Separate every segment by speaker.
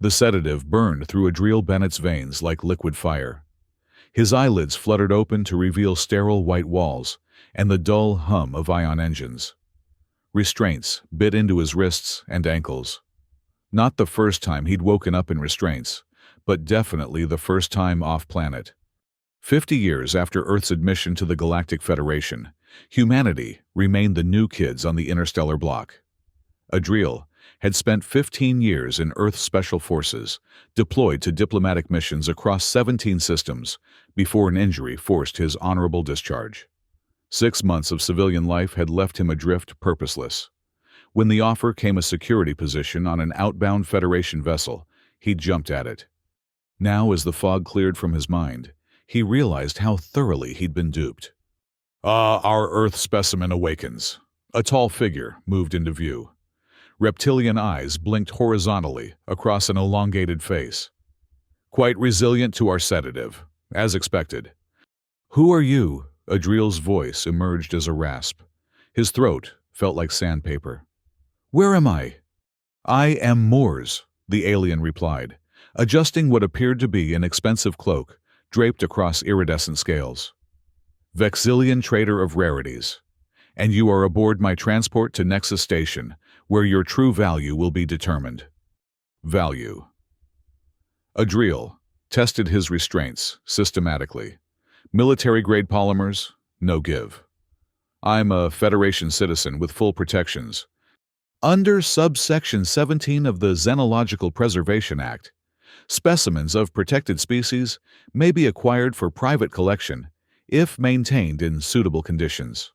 Speaker 1: The sedative burned through Adriel Bennett's veins like liquid fire. His eyelids fluttered open to reveal sterile white walls and the dull hum of ion engines. Restraints bit into his wrists and ankles. Not the first time he'd woken up in restraints, but definitely the first time off-planet. 50 years after Earth's admission to the Galactic Federation, humanity remained the new kids on the interstellar block. Adriel had spent 15 years in Earth's Special Forces, deployed to diplomatic missions across 17 systems, before an injury forced his honorable discharge. 6 months of civilian life had left him adrift, purposeless. When the offer came a security position on an outbound Federation vessel, he jumped at it. Now, as the fog cleared from his mind, he realized how thoroughly he'd been duped. Our Earth specimen awakens. A tall figure moved into view. Reptilian eyes blinked horizontally across an elongated face. Quite resilient to our sedative, as expected. "Who are you?" Adriel's voice emerged as a rasp. His throat felt like sandpaper. "Where am I?" "I am Moores," the alien replied, adjusting what appeared to be an expensive cloak draped across iridescent scales. "Vexillian trader of rarities. And you are aboard my transport to Nexus Station, where your true value will be determined." Value. Adriel tested his restraints systematically. Military-grade polymers, no give. "I'm a Federation citizen with full protections. Under subsection 17 of the Xenological Preservation Act, specimens of protected species may be acquired for private collection if maintained in suitable conditions."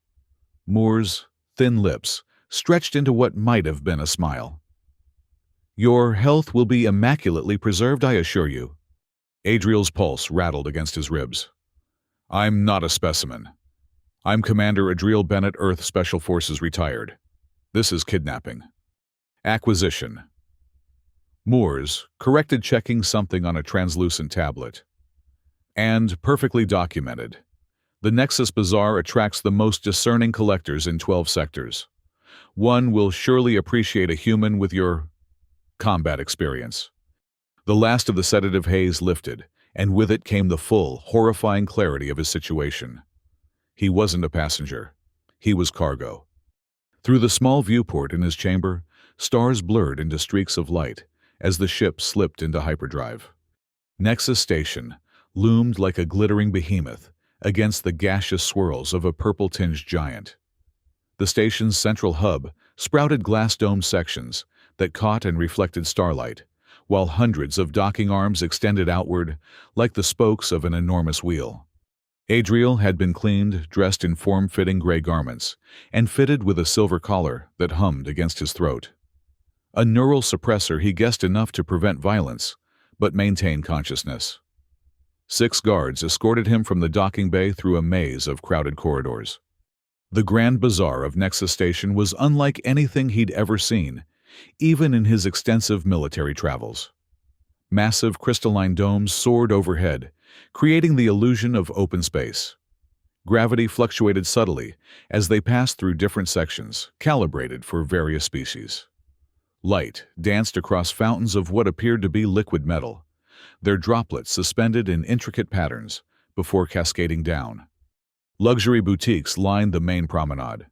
Speaker 1: Moore's thin lips stretched into what might have been a smile. "Your health will be immaculately preserved, I assure you." Adriel's pulse rattled against his ribs. "I'm not a specimen. I'm Commander Adriel Bennett, Earth Special Forces retired. This is kidnapping." Acquisition. Moores corrected, checking something on a translucent tablet. "And perfectly documented. The Nexus Bazaar attracts the most discerning collectors in 12 sectors. One will surely appreciate a human with your combat experience." The last of the sedative haze lifted, and with it came the full, horrifying clarity of his situation. He wasn't a passenger. He was cargo. Through the small viewport in his chamber, stars blurred into streaks of light as the ship slipped into hyperdrive. Nexus Station loomed like a glittering behemoth against the gaseous swirls of a purple-tinged giant. The station's central hub sprouted glass-domed sections that caught and reflected starlight, while hundreds of docking arms extended outward like the spokes of an enormous wheel. Adriel had been cleaned, dressed in form-fitting gray garments, and fitted with a silver collar that hummed against his throat. A neural suppressor, he guessed, enough to prevent violence, but maintain consciousness. 6 guards escorted him from the docking bay through a maze of crowded corridors. The Grand Bazaar of Nexus Station was unlike anything he'd ever seen, even in his extensive military travels. Massive crystalline domes soared overhead, creating the illusion of open space. Gravity fluctuated subtly as they passed through different sections, calibrated for various species. Light danced across fountains of what appeared to be liquid metal, their droplets suspended in intricate patterns before cascading down. Luxury boutiques lined the main promenade.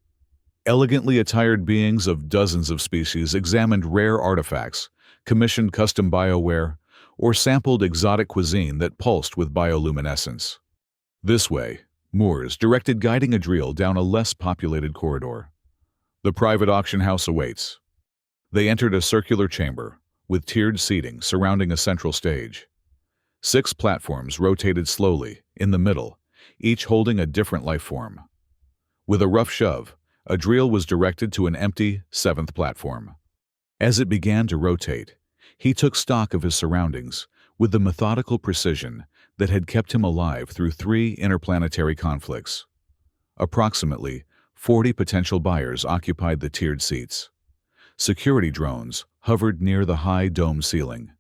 Speaker 1: Elegantly attired beings of dozens of species examined rare artifacts, commissioned custom bioware, or sampled exotic cuisine that pulsed with bioluminescence. "This way," Moores directed, guiding Adriel down a less populated corridor. "The private auction house awaits." They entered a circular chamber, with tiered seating surrounding a central stage. 6 platforms rotated slowly, in the middle, each holding a different life form. With a rough shove, Adriel was directed to an empty 7th platform. As it began to rotate, he took stock of his surroundings with the methodical precision that had kept him alive through 3 interplanetary conflicts. Approximately 40 potential buyers occupied the tiered seats. Security drones hovered near the high dome ceiling.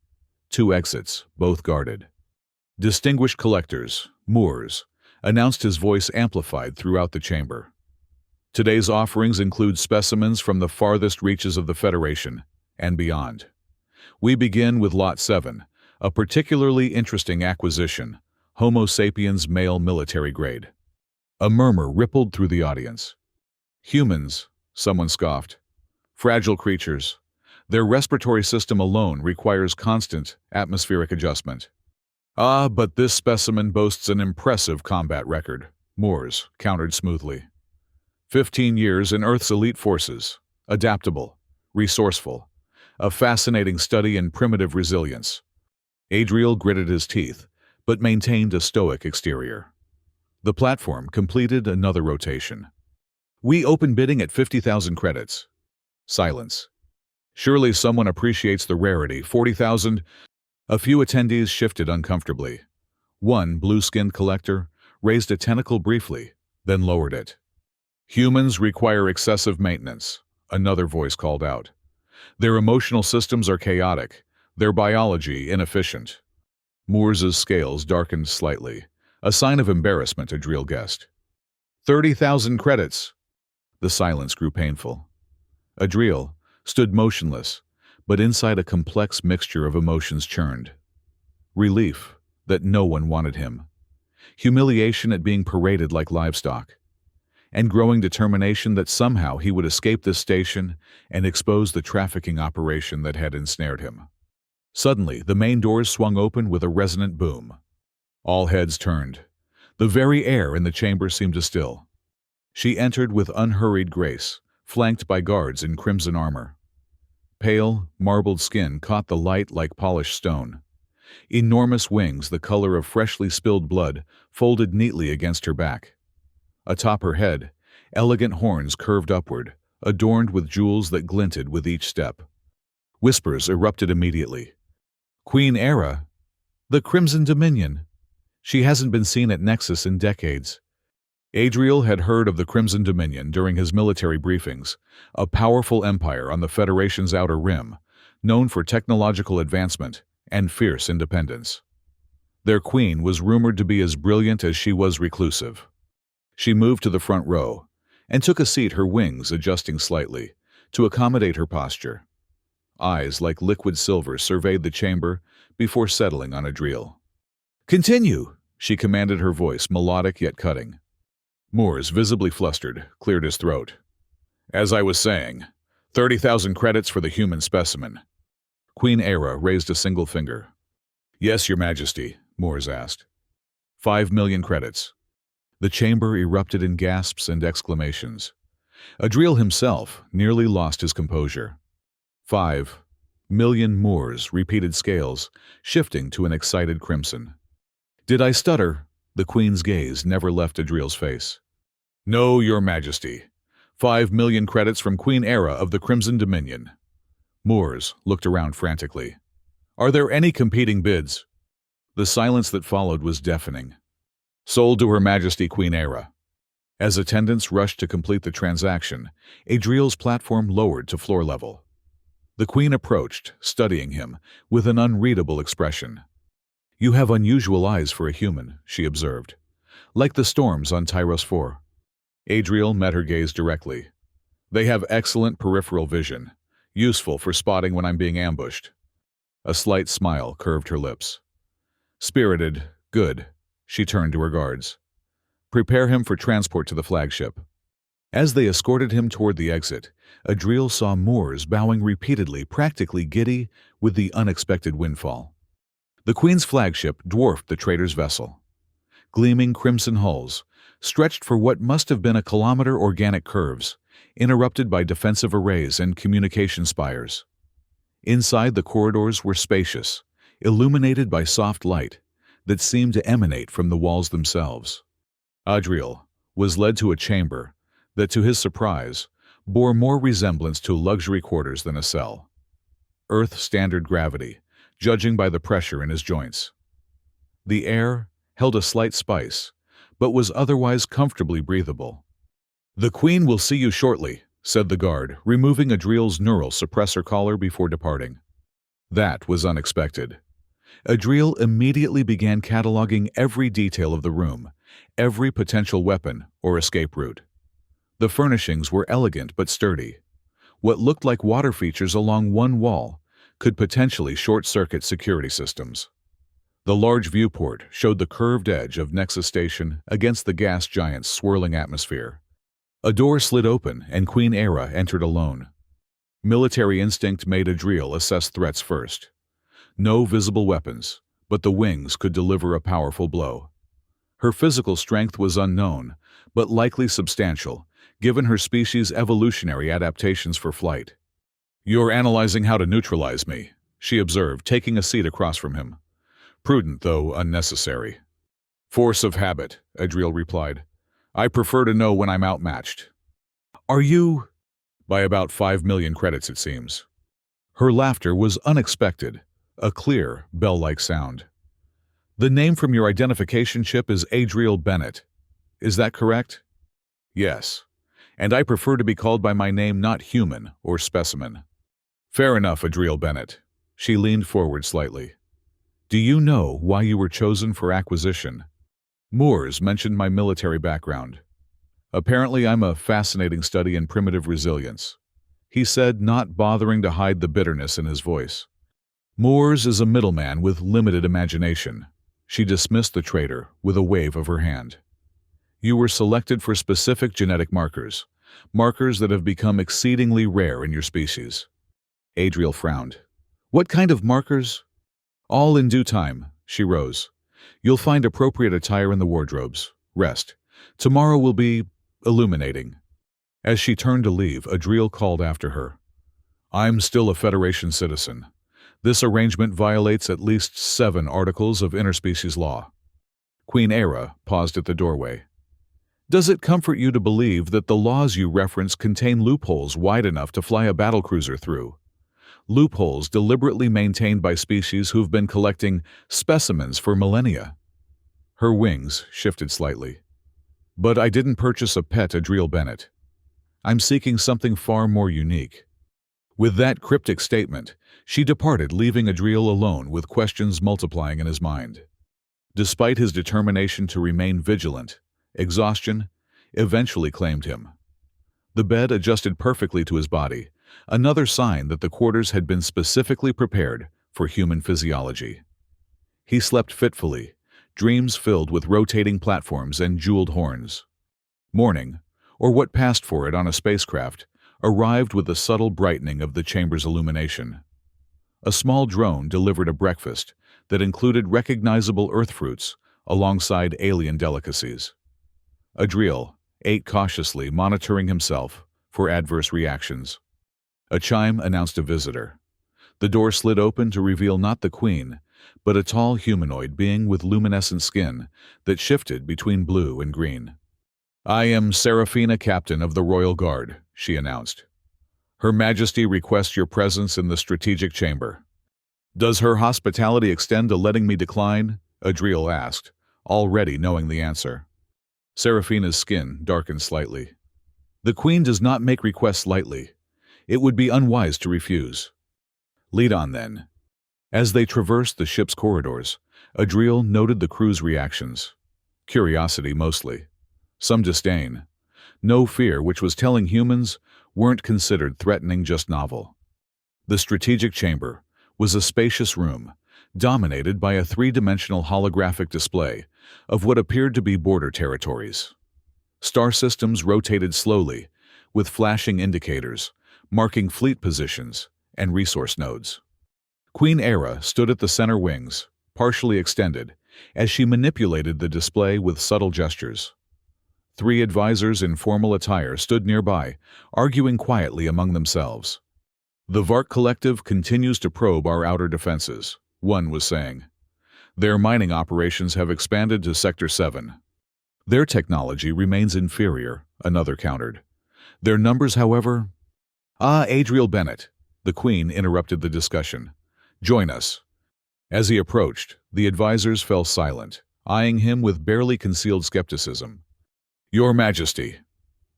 Speaker 1: 2 exits, both guarded. "Distinguished collectors, Moores," announced, his voice amplified throughout the chamber. "Today's offerings include specimens from the farthest reaches of the Federation and beyond. We begin with Lot 7, a particularly interesting acquisition, Homo sapiens male military grade. A murmur rippled through the audience. Humans, someone scoffed. Fragile creatures. Their respiratory system alone requires constant atmospheric adjustment. Ah, but this specimen boasts an impressive combat record, Moores countered smoothly. 15 years in Earth's elite forces, adaptable, resourceful, a fascinating study in primitive resilience. Adriel gritted his teeth, but maintained a stoic exterior. The platform completed another rotation. We open bidding at 50,000 credits. Silence. Surely someone appreciates the rarity. 40,000. A few attendees shifted uncomfortably. One blue-skinned collector raised a tentacle briefly, then lowered it. Humans require excessive maintenance, another voice called out. Their emotional systems are chaotic, their biology inefficient. Moore's scales darkened slightly, a sign of embarrassment, Adriel guessed. 30,000 credits. The silence grew painful. Adriel stood motionless, but inside a complex mixture of emotions churned. Relief that no one wanted him. Humiliation at being paraded like livestock. And growing determination that somehow he would escape this station and expose the trafficking operation that had ensnared him. Suddenly, the main doors swung open with a resonant boom. All heads turned. The very air in the chamber seemed to still. She entered with unhurried grace, flanked by guards in crimson armor. Pale, marbled skin caught the light like polished stone. Enormous wings, the color of freshly spilled blood, folded neatly against her back. Atop her head, elegant horns curved upward, adorned with jewels that glinted with each step. Whispers erupted immediately. Queen Era? The Crimson Dominion. She hasn't been seen at Nexus in decades. Adriel had heard of the Crimson Dominion during his military briefings, a powerful empire on the Federation's outer rim, known for technological advancement and fierce independence. Their queen was rumored to be as brilliant as she was reclusive. She moved to the front row and took a seat, her wings adjusting slightly to accommodate her posture. Eyes like liquid silver surveyed the chamber before settling on Adriel. "Continue," she commanded, her voice melodic yet cutting. Moores, visibly flustered, cleared his throat. "As I was saying, 30,000 credits for the human specimen." Queen Era raised a single finger. "Yes, Your Majesty," Moores asked. 5 million credits. The chamber erupted in gasps and exclamations. Adriel himself nearly lost his composure. 5 million Moores, repeated scales, shifting to an excited crimson. "Did I stutter?" The Queen's gaze never left Adriel's face. "No, Your Majesty. 5 million credits from Queen Era of the Crimson Dominion." Moores looked around frantically. "Are there any competing bids?" The silence that followed was deafening. "Sold to Her Majesty Queen Era." As attendants rushed to complete the transaction, Adriel's platform lowered to floor level. The Queen approached, studying him with an unreadable expression. "You have unusual eyes for a human," she observed. "Like the storms on Tyros 4. Adriel met her gaze directly. "They have excellent peripheral vision, useful for spotting when I'm being ambushed." A slight smile curved her lips. "Spirited, good." She turned to her guards. "Prepare him for transport to the flagship." As they escorted him toward the exit, Adriel saw Moores bowing repeatedly, practically giddy with the unexpected windfall. The Queen's flagship dwarfed the trader's vessel. Gleaming crimson hulls, stretched for what must have been a kilometer, organic curves, interrupted by defensive arrays and communication spires. Inside, the corridors were spacious, illuminated by soft light that seemed to emanate from the walls themselves. Adriel was led to a chamber that, to his surprise, bore more resemblance to luxury quarters than a cell. Earth-standard gravity, judging by the pressure in his joints. The air held a slight spice, but was otherwise comfortably breathable. "The Queen will see you shortly," said the guard, removing Adriel's neural suppressor collar before departing. That was unexpected. Adriel immediately began cataloging every detail of the room, every potential weapon or escape route. The furnishings were elegant but sturdy. What looked like water features along one wall could potentially short-circuit security systems. The large viewport showed the curved edge of Nexus Station against the gas giant's swirling atmosphere. A door slid open and Queen Era entered alone. Military instinct made Adriel assess threats first. No visible weapons, but the wings could deliver a powerful blow. Her physical strength was unknown, but likely substantial, given her species' evolutionary adaptations for flight. "You're analyzing how to neutralize me," she observed, taking a seat across from him. "Prudent, though unnecessary." "Force of habit," Adriel replied. "I prefer to know when I'm outmatched." "Are you—" "By about 5 million credits, it seems." Her laughter was unexpected, a clear, bell-like sound. "The name from your identification chip is Adriel Bennett. Is that correct?" "Yes. And I prefer to be called by my name, not human or specimen." "Fair enough, Adriel Bennett." She leaned forward slightly. "Do you know why you were chosen for acquisition?" Moores mentioned my military background. "Apparently I'm a fascinating study in primitive resilience," he said, not bothering to hide the bitterness in his voice. "Moores is a middleman with limited imagination." She dismissed the traitor with a wave of her hand. "You were selected for specific genetic markers, markers that have become exceedingly rare in your species." Adriel frowned. "What kind of markers?" "All in due time," she rose. "You'll find appropriate attire in the wardrobes. Rest. Tomorrow will be illuminating." As she turned to leave, Adriel called after her. "I'm still a Federation citizen. This arrangement violates at least 7 articles of interspecies law." Queen Era paused at the doorway. "Does it comfort you to believe that the laws you reference contain loopholes wide enough to fly a battlecruiser through? Loopholes deliberately maintained by species who've been collecting specimens for millennia." Her wings shifted slightly. "But I didn't purchase a pet, Adriel Bennett. I'm seeking something far more unique." With that cryptic statement, she departed, leaving Adriel alone with questions multiplying in his mind. Despite his determination to remain vigilant, exhaustion eventually claimed him. The bed adjusted perfectly to his body, another sign that the quarters had been specifically prepared for human physiology. He slept fitfully, dreams filled with rotating platforms and jeweled horns. Morning, or what passed for it on a spacecraft, arrived with the subtle brightening of the chamber's illumination. A small drone delivered a breakfast that included recognizable earth fruits alongside alien delicacies. Adriel ate cautiously, monitoring himself for adverse reactions. A chime announced a visitor. The door slid open to reveal not the queen, but a tall humanoid being with luminescent skin that shifted between blue and green. "I am Seraphina, captain of the Royal Guard," she announced. "Her Majesty requests your presence in the strategic chamber." "Does her hospitality extend to letting me decline?" Adriel asked, already knowing the answer. Seraphina's skin darkened slightly. "The Queen does not make requests lightly. It would be unwise to refuse." "Lead on, then." As they traversed the ship's corridors, Adriel noted the crew's reactions. Curiosity mostly. Some disdain. No fear, which was telling humans weren't considered threatening, just novel. The strategic chamber was a spacious room, dominated by a 3-dimensional holographic display of what appeared to be border territories. Star systems rotated slowly, with flashing indicators, marking fleet positions and resource nodes. Queen Era stood at the center wings, partially extended, as she manipulated the display with subtle gestures. 3 advisors in formal attire stood nearby, arguing quietly among themselves. "The Vark Collective continues to probe our outer defenses," one was saying. "Their mining operations have expanded to Sector 7. Their technology remains inferior," another countered. "Their numbers, however—" "Ah, Adriel Bennett," the Queen interrupted the discussion. "Join us." As he approached, the advisors fell silent, eyeing him with barely concealed skepticism. "Your Majesty,"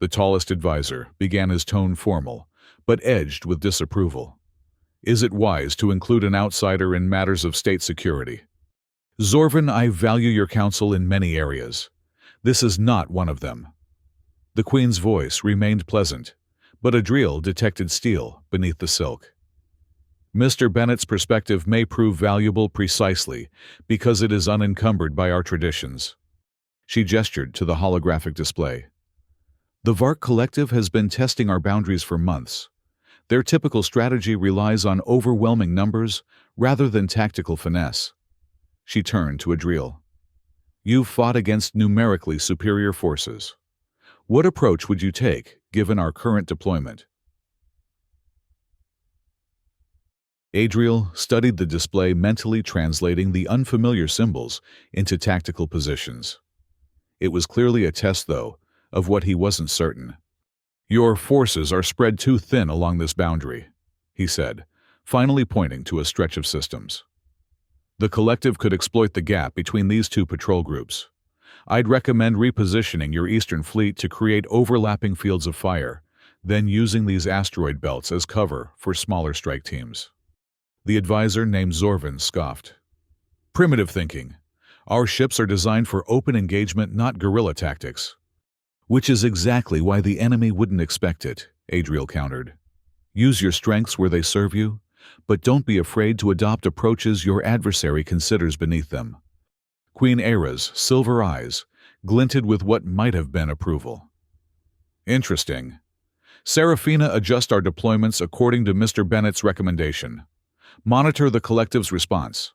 Speaker 1: the tallest advisor began, his tone formal, but edged with disapproval. "Is it wise to include an outsider in matters of state security?" "Zorvan, I value your counsel in many areas. This is not one of them." The Queen's voice remained pleasant, but Adriel detected steel beneath the silk. Mr. Bennett's perspective may prove valuable precisely because it is unencumbered by our traditions. She gestured to the holographic display. The Vark Collective has been testing our boundaries for months. Their typical strategy relies on overwhelming numbers rather than tactical finesse. She turned to Adriel. You've fought against numerically superior forces. What approach would you take, given our current deployment? Adriel studied the display, mentally translating the unfamiliar symbols into tactical positions. It was clearly a test, though, of what he wasn't certain. Your forces are spread too thin along this boundary, he said, finally pointing to a stretch of systems. The collective could exploit the gap between these two patrol groups. I'd recommend repositioning your eastern fleet to create overlapping fields of fire, then using these asteroid belts as cover for smaller strike teams. The advisor named Zorvan scoffed. Primitive thinking. Our ships are designed for open engagement, not guerrilla tactics. Which is exactly why the enemy wouldn't expect it, Adriel countered. Use your strengths where they serve you, but don't be afraid to adopt approaches your adversary considers beneath them. Queen Era's silver eyes glinted with what might have been approval. Interesting. Serafina, adjust our deployments according to Mr. Bennett's recommendation. Monitor the collective's response.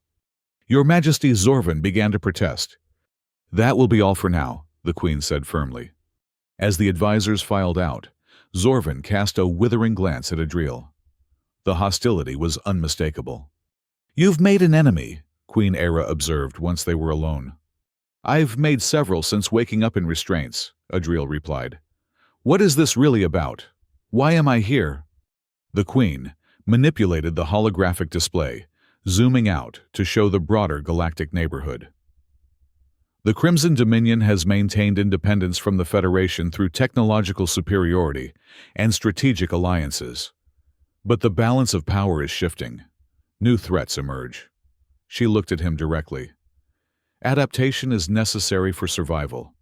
Speaker 1: Your Majesty, Zorvan began to protest. That will be all for now, the Queen said firmly. As the advisors filed out, Zorvan cast a withering glance at Adriel. The hostility was unmistakable. You've made an enemy, Queen Era observed once they were alone. I've made several since waking up in restraints, Adriel replied. What is this really about? Why am I here? The Queen manipulated the holographic display, zooming out to show the broader galactic neighborhood. The Crimson Dominion has maintained independence from the Federation through technological superiority and strategic alliances. But the balance of power is shifting. New threats emerge. She looked at him directly. Adaptation is necessary for survival.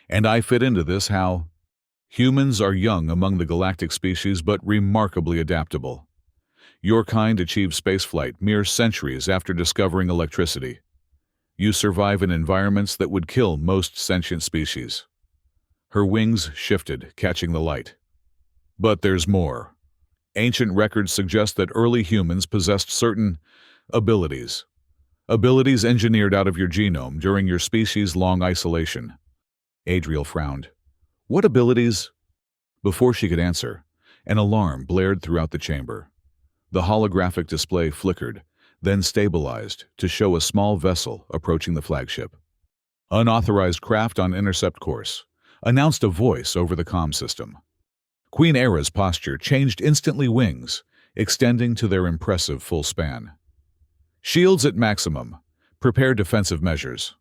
Speaker 1: And I fit into this how? Humans are young among the galactic species but remarkably adaptable. Your kind achieved spaceflight mere centuries after discovering electricity. You survive in environments that would kill most sentient species. Her wings shifted, catching the light. But there's more. Ancient records suggest that early humans possessed certain abilities. Abilities engineered out of your genome during your species-long isolation. Adriel frowned. What abilities? Before she could answer, an alarm blared throughout the chamber. The holographic display flickered, then stabilized to show a small vessel approaching the flagship. Unauthorized craft on intercept course, announced a voice over the comm system. Queen Era's posture changed instantly, wings extending to their impressive full span. Shields at maximum. Prepare defensive measures.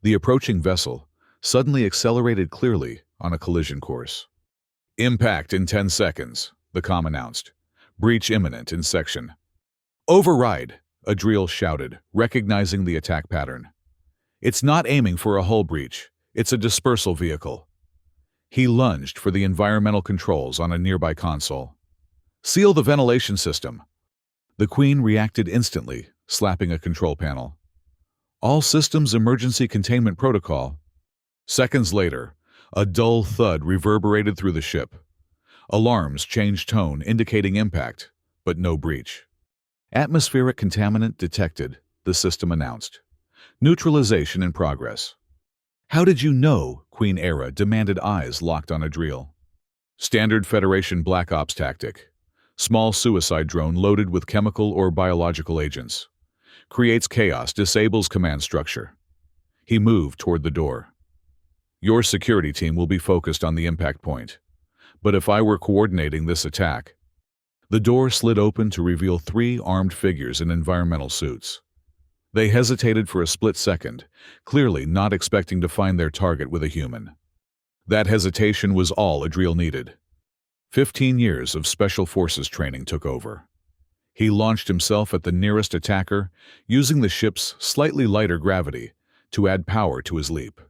Speaker 1: The approaching vessel suddenly accelerated clearly on a collision course. Impact in 10 seconds, the comm announced. Breach imminent in section. Override, Adriel shouted, recognizing the attack pattern. It's not aiming for a hull breach. It's a dispersal vehicle. He lunged for the environmental controls on a nearby console. Seal the ventilation system. The Queen reacted instantly, slapping a control panel. All systems emergency containment protocol. Seconds later, a dull thud reverberated through the ship. Alarms changed tone, indicating impact, but no breach. Atmospheric contaminant detected, the system announced. Neutralization in progress. How did you know? Queen Era demanded, eyes locked on Adriel. Standard Federation Black Ops tactic. Small suicide drone loaded with chemical or biological agents. Creates chaos, disables command structure. He moved toward the door. Your security team will be focused on the impact point. But if I were coordinating this attack... The door slid open to reveal 3 armed figures in environmental suits. They hesitated for a split second, clearly not expecting to find their target with a human. That hesitation was all Adriel needed. 15 years of Special Forces training took over. He launched himself at the nearest attacker, using the ship's slightly lighter gravity to add power to his leap.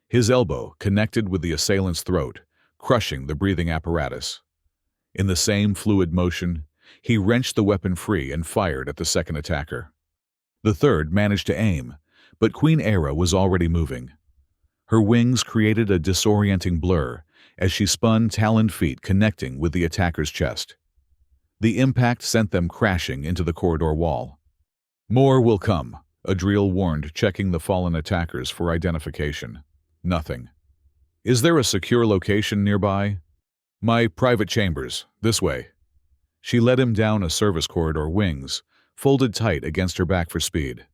Speaker 1: His elbow connected with the assailant's throat, crushing the breathing apparatus. In the same fluid motion, He wrenched the weapon free and fired at the second attacker. The third managed to aim, but Queen Era was already moving. Her wings created a disorienting blur as she spun taloned feet connecting with the attacker's chest. The impact sent them crashing into the corridor wall. "More will come," Adriel warned, checking the fallen attackers for identification. Nothing. "Is there a secure location nearby?" "My private chambers, this way." She led him down a service corridor, wings folded tight against her back for speed.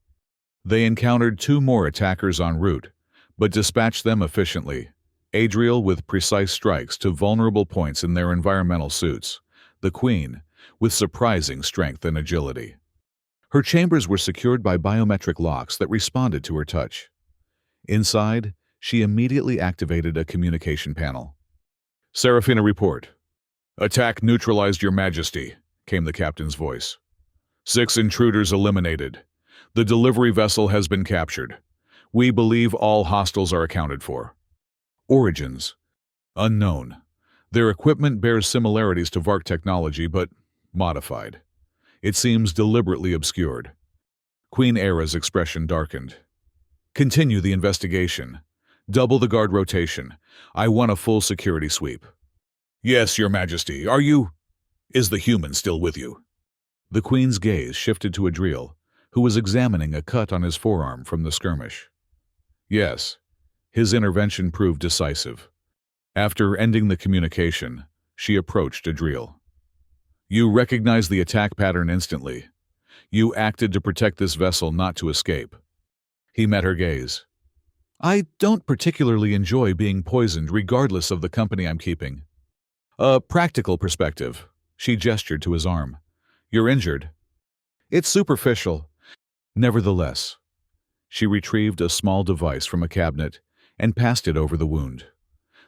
Speaker 1: They encountered two more attackers en route, but dispatched them efficiently. Adriel with precise strikes to vulnerable points in their environmental suits, the Queen with surprising strength and agility. Her chambers were secured by biometric locks that responded to her touch. Inside, she immediately activated a communication panel. "Serafina, report. Attack neutralized, Your Majesty," came the captain's voice. 6 intruders eliminated. The delivery vessel has been captured. We believe all hostiles are accounted for. Origins: unknown. Their equipment bears similarities to Vark technology, but modified. It seems deliberately obscured. Queen Era's expression darkened. "Continue the investigation. Double the guard rotation. I want a full security sweep." "Yes, Your Majesty. Is the human still with you?" The Queen's gaze shifted to Adriel, who was examining a cut on his forearm from the skirmish. Yes, his intervention proved decisive. After ending the communication, she approached Adriel. "You recognized the attack pattern instantly. You acted to protect this vessel, not to escape." He met her gaze. "I don't particularly enjoy being poisoned regardless of the company I'm keeping." "A practical perspective." She gestured to his arm. "You're injured." "It's superficial." Nevertheless, she retrieved a small device from a cabinet and passed it over the wound.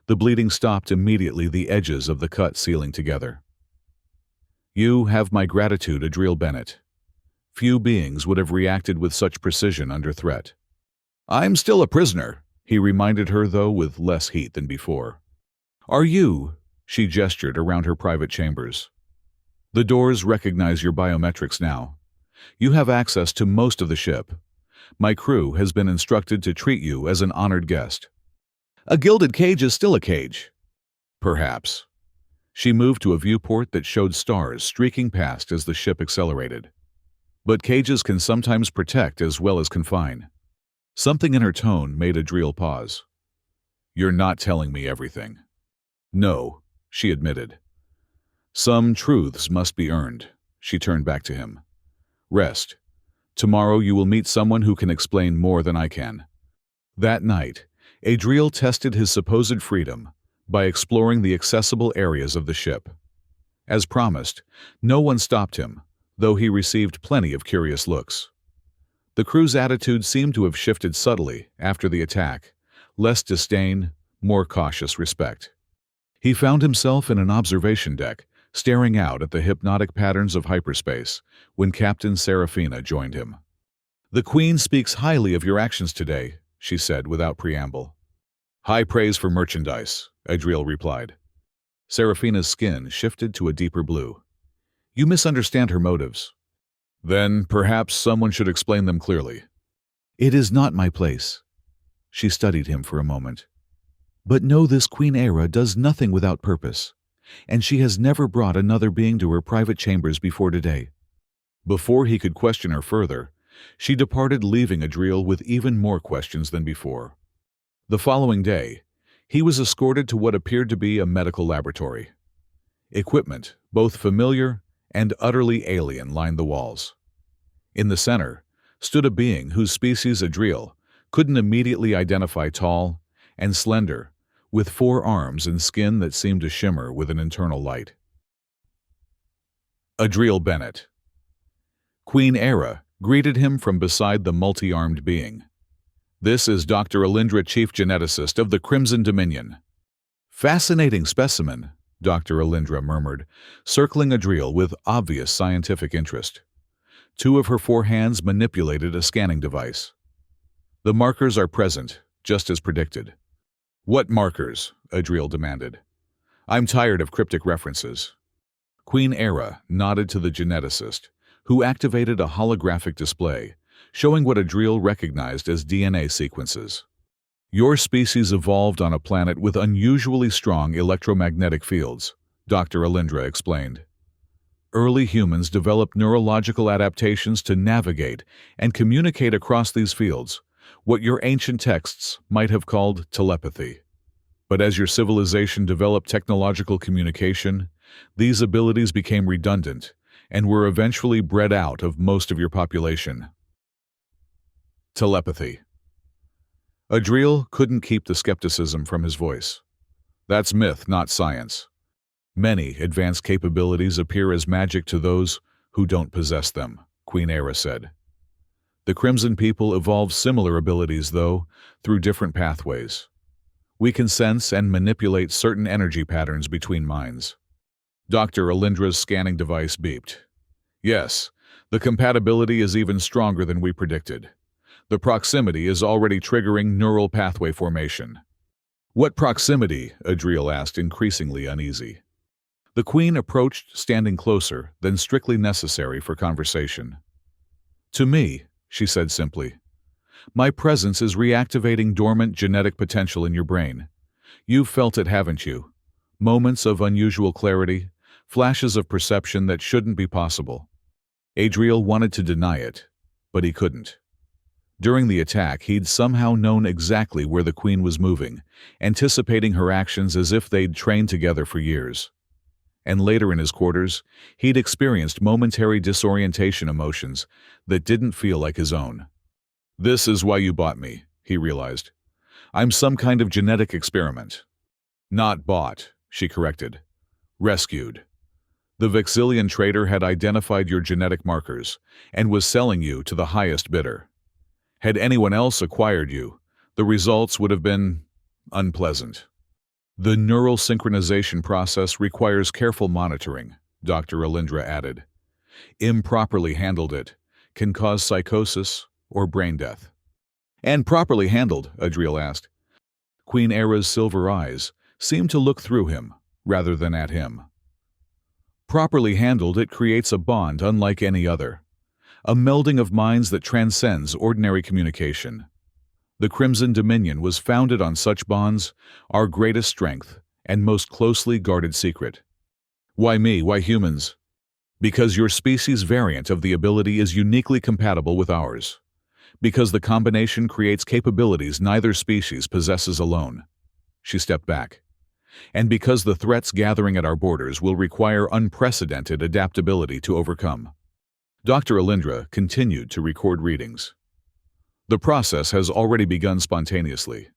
Speaker 1: The bleeding stopped immediately, the edges of the cut sealing together. "You have my gratitude, Adriel Bennett. Few beings would have reacted with such precision under threat." "I'm still a prisoner," he reminded her, though with less heat than before. "Are you?" She gestured around her private chambers. "The doors recognize your biometrics now. You have access to most of the ship. My crew has been instructed to treat you as an honored guest." "A gilded cage is still a cage." "Perhaps." She moved to a viewport that showed stars streaking past as the ship accelerated. "But cages can sometimes protect as well as confine." Something in her tone made Adriel pause. "You're not telling me everything." "No," she admitted. "Some truths must be earned." She turned back to him. "Rest. Tomorrow you will meet someone who can explain more than I can." That night, Adriel tested his supposed freedom by exploring the accessible areas of the ship. As promised, no one stopped him, though he received plenty of curious looks. The crew's attitude seemed to have shifted subtly after the attack, less disdain, more cautious respect. He found himself in an observation deck, staring out at the hypnotic patterns of hyperspace, when Captain Serafina joined him. "The Queen speaks highly of your actions today," she said without preamble. "High praise for merchandise," Adriel replied. Serafina's skin shifted to a deeper blue. "You misunderstand her motives." "Then perhaps someone should explain them clearly." "It is not my place." She studied him for a moment. "But know this: Queen Era does nothing without purpose, and she has never brought another being to her private chambers before today." Before he could question her further, she departed, leaving Adriel with even more questions than before. The following day, he was escorted to what appeared to be a medical laboratory. Equipment, both familiar and utterly alien, lined the walls. In the center stood a being whose species Adriel couldn't immediately identify: tall and slender, with 4 arms and skin that seemed to shimmer with an internal light. Adriel Bennett. Queen Era greeted him from beside the multi-armed being. "This is Dr. Alindra, Chief Geneticist of the Crimson Dominion." "Fascinating specimen," Dr. Alindra murmured, circling Adriel with obvious scientific interest. 2 of her 4 hands manipulated a scanning device. "The markers are present, just as predicted." "What markers?" Adriel demanded. "I'm tired of cryptic references." Queen Era nodded to the geneticist, who activated a holographic display, showing what Adriel recognized as DNA sequences. Your species evolved on a planet with unusually strong electromagnetic fields, Dr. Alindra explained. Early humans developed neurological adaptations to navigate and communicate across these fields, what your ancient texts might have called telepathy. But as your civilization developed technological communication, these abilities became redundant and were eventually bred out of most of your population. Telepathy. Adriel couldn't keep the skepticism from his voice. That's myth, not science. Many advanced capabilities appear as magic to those who don't possess them, Queen Era said. The Crimson people evolved similar abilities, though, through different pathways. We can sense and manipulate certain energy patterns between minds. Dr. Alindra's scanning device beeped. Yes, the compatibility is even stronger than we predicted. The proximity is already triggering neural pathway formation. What proximity? Adriel asked, increasingly uneasy. The Queen approached, standing closer than strictly necessary for conversation. To me, she said simply, my presence is reactivating dormant genetic potential in your brain. You've felt it, haven't you? Moments of unusual clarity, flashes of perception that shouldn't be possible. Adriel wanted to deny it, but he couldn't. During the attack, he'd somehow known exactly where the Queen was moving, anticipating her actions as if they'd trained together for years. And later in his quarters, he'd experienced momentary disorientation emotions that didn't feel like his own. This is why you bought me, he realized. I'm some kind of genetic experiment. Not bought, she corrected. Rescued. The Vexillian trader had identified your genetic markers and was selling you to the highest bidder. Had anyone else acquired you, the results would have been unpleasant. The neural synchronization process requires careful monitoring, Dr. Alindra added. Improperly handled it can cause psychosis or brain death. And properly handled, Adriel asked. Queen Era's silver eyes seemed to look through him rather than at him. Properly handled, it creates a bond unlike any other, a melding of minds that transcends ordinary communication. The Crimson Dominion was founded on such bonds, our greatest strength and most closely guarded secret. Why me? Why humans? Because your species' variant of the ability is uniquely compatible with ours. Because the combination creates capabilities neither species possesses alone. She stepped back. And because the threats gathering at our borders will require unprecedented adaptability to overcome. Dr. Alindra continued to record readings. The process has already begun spontaneously.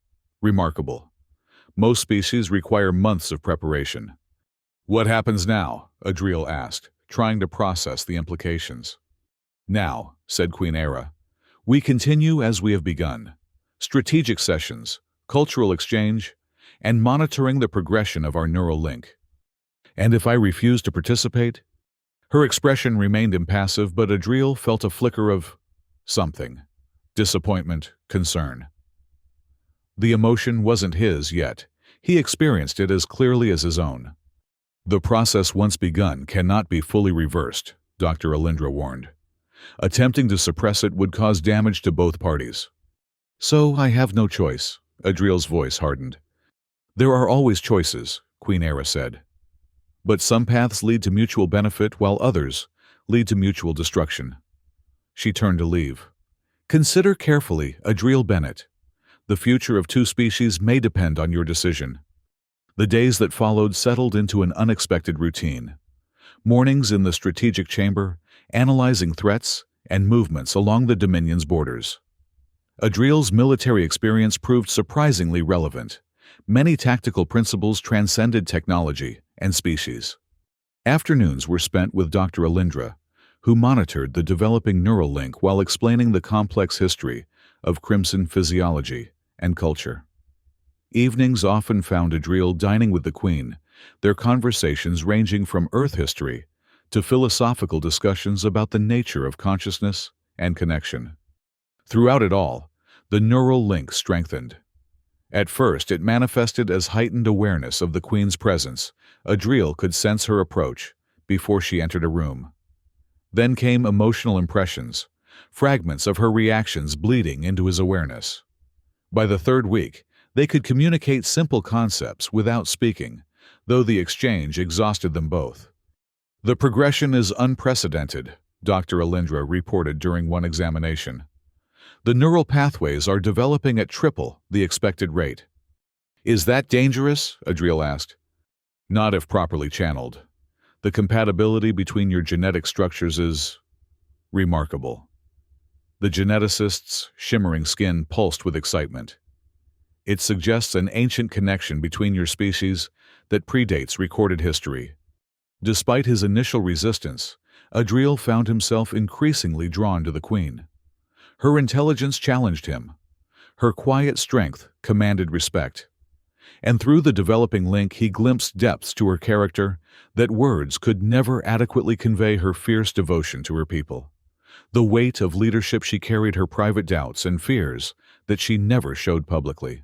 Speaker 1: Remarkable. Most species require months of preparation. What happens now? Adriel asked, trying to process the implications. Now, said Queen Era, we continue as we have begun. Strategic sessions, cultural exchange, and monitoring the progression of our neural link. And if I refuse to participate? Her expression remained impassive, but Adriel felt a flicker of something. Disappointment, concern. The emotion wasn't his yet. He experienced it as clearly as his own. The process once begun cannot be fully reversed, Dr. Alindra warned. Attempting to suppress it would cause damage to both parties. So I have no choice, Adriel's voice hardened. There are always choices, Queen Era said. But some paths lead to mutual benefit while others lead to mutual destruction. She turned to leave. Consider carefully, Adriel Bennett. The future of two species may depend on your decision. The days that followed settled into an unexpected routine. Mornings in the strategic chamber, analyzing threats and movements along the Dominion's borders. Adriel's military experience proved surprisingly relevant. Many tactical principles transcended technology and species. Afternoons were spent with Dr. Alindra, who monitored the developing neural link while explaining the complex history of Crimson physiology and culture. Evenings often found Adriel dining with the Queen, their conversations ranging from Earth history to philosophical discussions about the nature of consciousness and connection. Throughout it all, the neural link strengthened. At first, it manifested as heightened awareness of the Queen's presence. Adriel could sense her approach, before she entered a room. Then came emotional impressions, fragments of her reactions bleeding into his awareness. By the third week, they could communicate simple concepts without speaking, though the exchange exhausted them both. "The progression is unprecedented," Dr. Alindra reported during one examination. "The neural pathways are developing at triple the expected rate." "Is that dangerous?" Adriel asked. "Not if properly channeled. The compatibility between your genetic structures is remarkable." The geneticist's shimmering skin pulsed with excitement. "It suggests an ancient connection between your species that predates recorded history." Despite his initial resistance, Adriel found himself increasingly drawn to the Queen. Her intelligence challenged him. Her quiet strength commanded respect. And through the developing link he glimpsed depths to her character that words could never adequately convey: her fierce devotion to her people, the weight of leadership she carried, her private doubts and fears that she never showed publicly.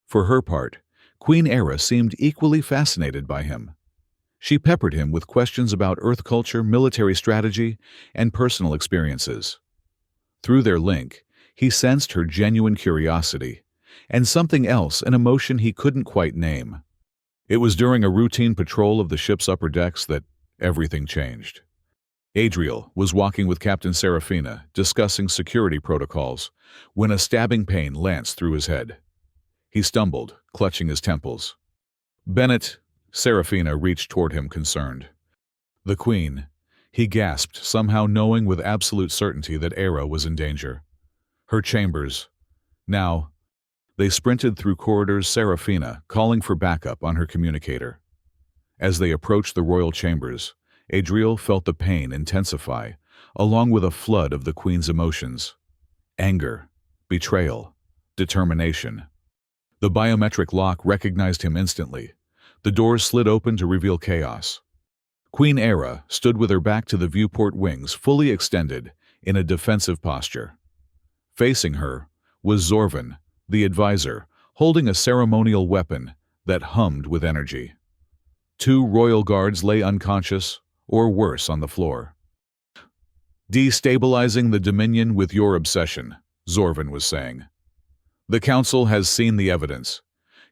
Speaker 1: For her part, Queen Era seemed equally fascinated by him. She peppered him with questions about Earth culture, military strategy, and personal experiences. Through their link, he sensed her genuine curiosity, and something else, an emotion he couldn't quite name. It was during a routine patrol of the ship's upper decks that everything changed. Adriel was walking with Captain Serafina, discussing security protocols, when a stabbing pain lanced through his head. He stumbled, clutching his temples. "Bennett," Serafina reached toward him, concerned. "The Queen," he gasped, somehow knowing with absolute certainty that Era was in danger. "Her chambers. Now." They sprinted through corridors, Serafina calling for backup on her communicator. As they approached the royal chambers, Adriel felt the pain intensify, along with a flood of the Queen's emotions: anger, betrayal, determination. The biometric lock recognized him instantly. The doors slid open to reveal chaos. Queen Era stood with her back to the viewport, wings fully extended in a defensive posture. Facing her was Zorvan, the advisor, holding a ceremonial weapon that hummed with energy. Two royal guards lay unconscious, or worse, on the floor. "Destabilizing the Dominion with your obsession," Zorvan was saying. "The Council has seen the evidence.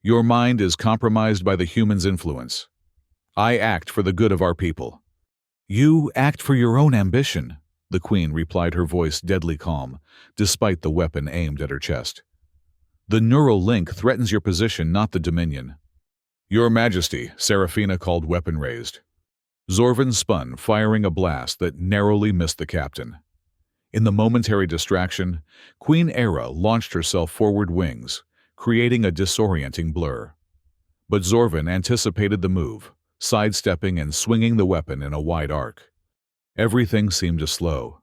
Speaker 1: Your mind is compromised by the human's influence. I act for the good of our people." "You act for your own ambition," the Queen replied, her voice deadly calm, despite the weapon aimed at her chest. "The neural link threatens your position, not the Dominion." "Your Majesty," Serafina called, weapon raised. Zorvan spun, firing a blast that narrowly missed the captain. In the momentary distraction, Queen Era launched herself forward, wings, creating a disorienting blur. But Zorvan anticipated the move, sidestepping and swinging the weapon in a wide arc. Everything seemed to slow.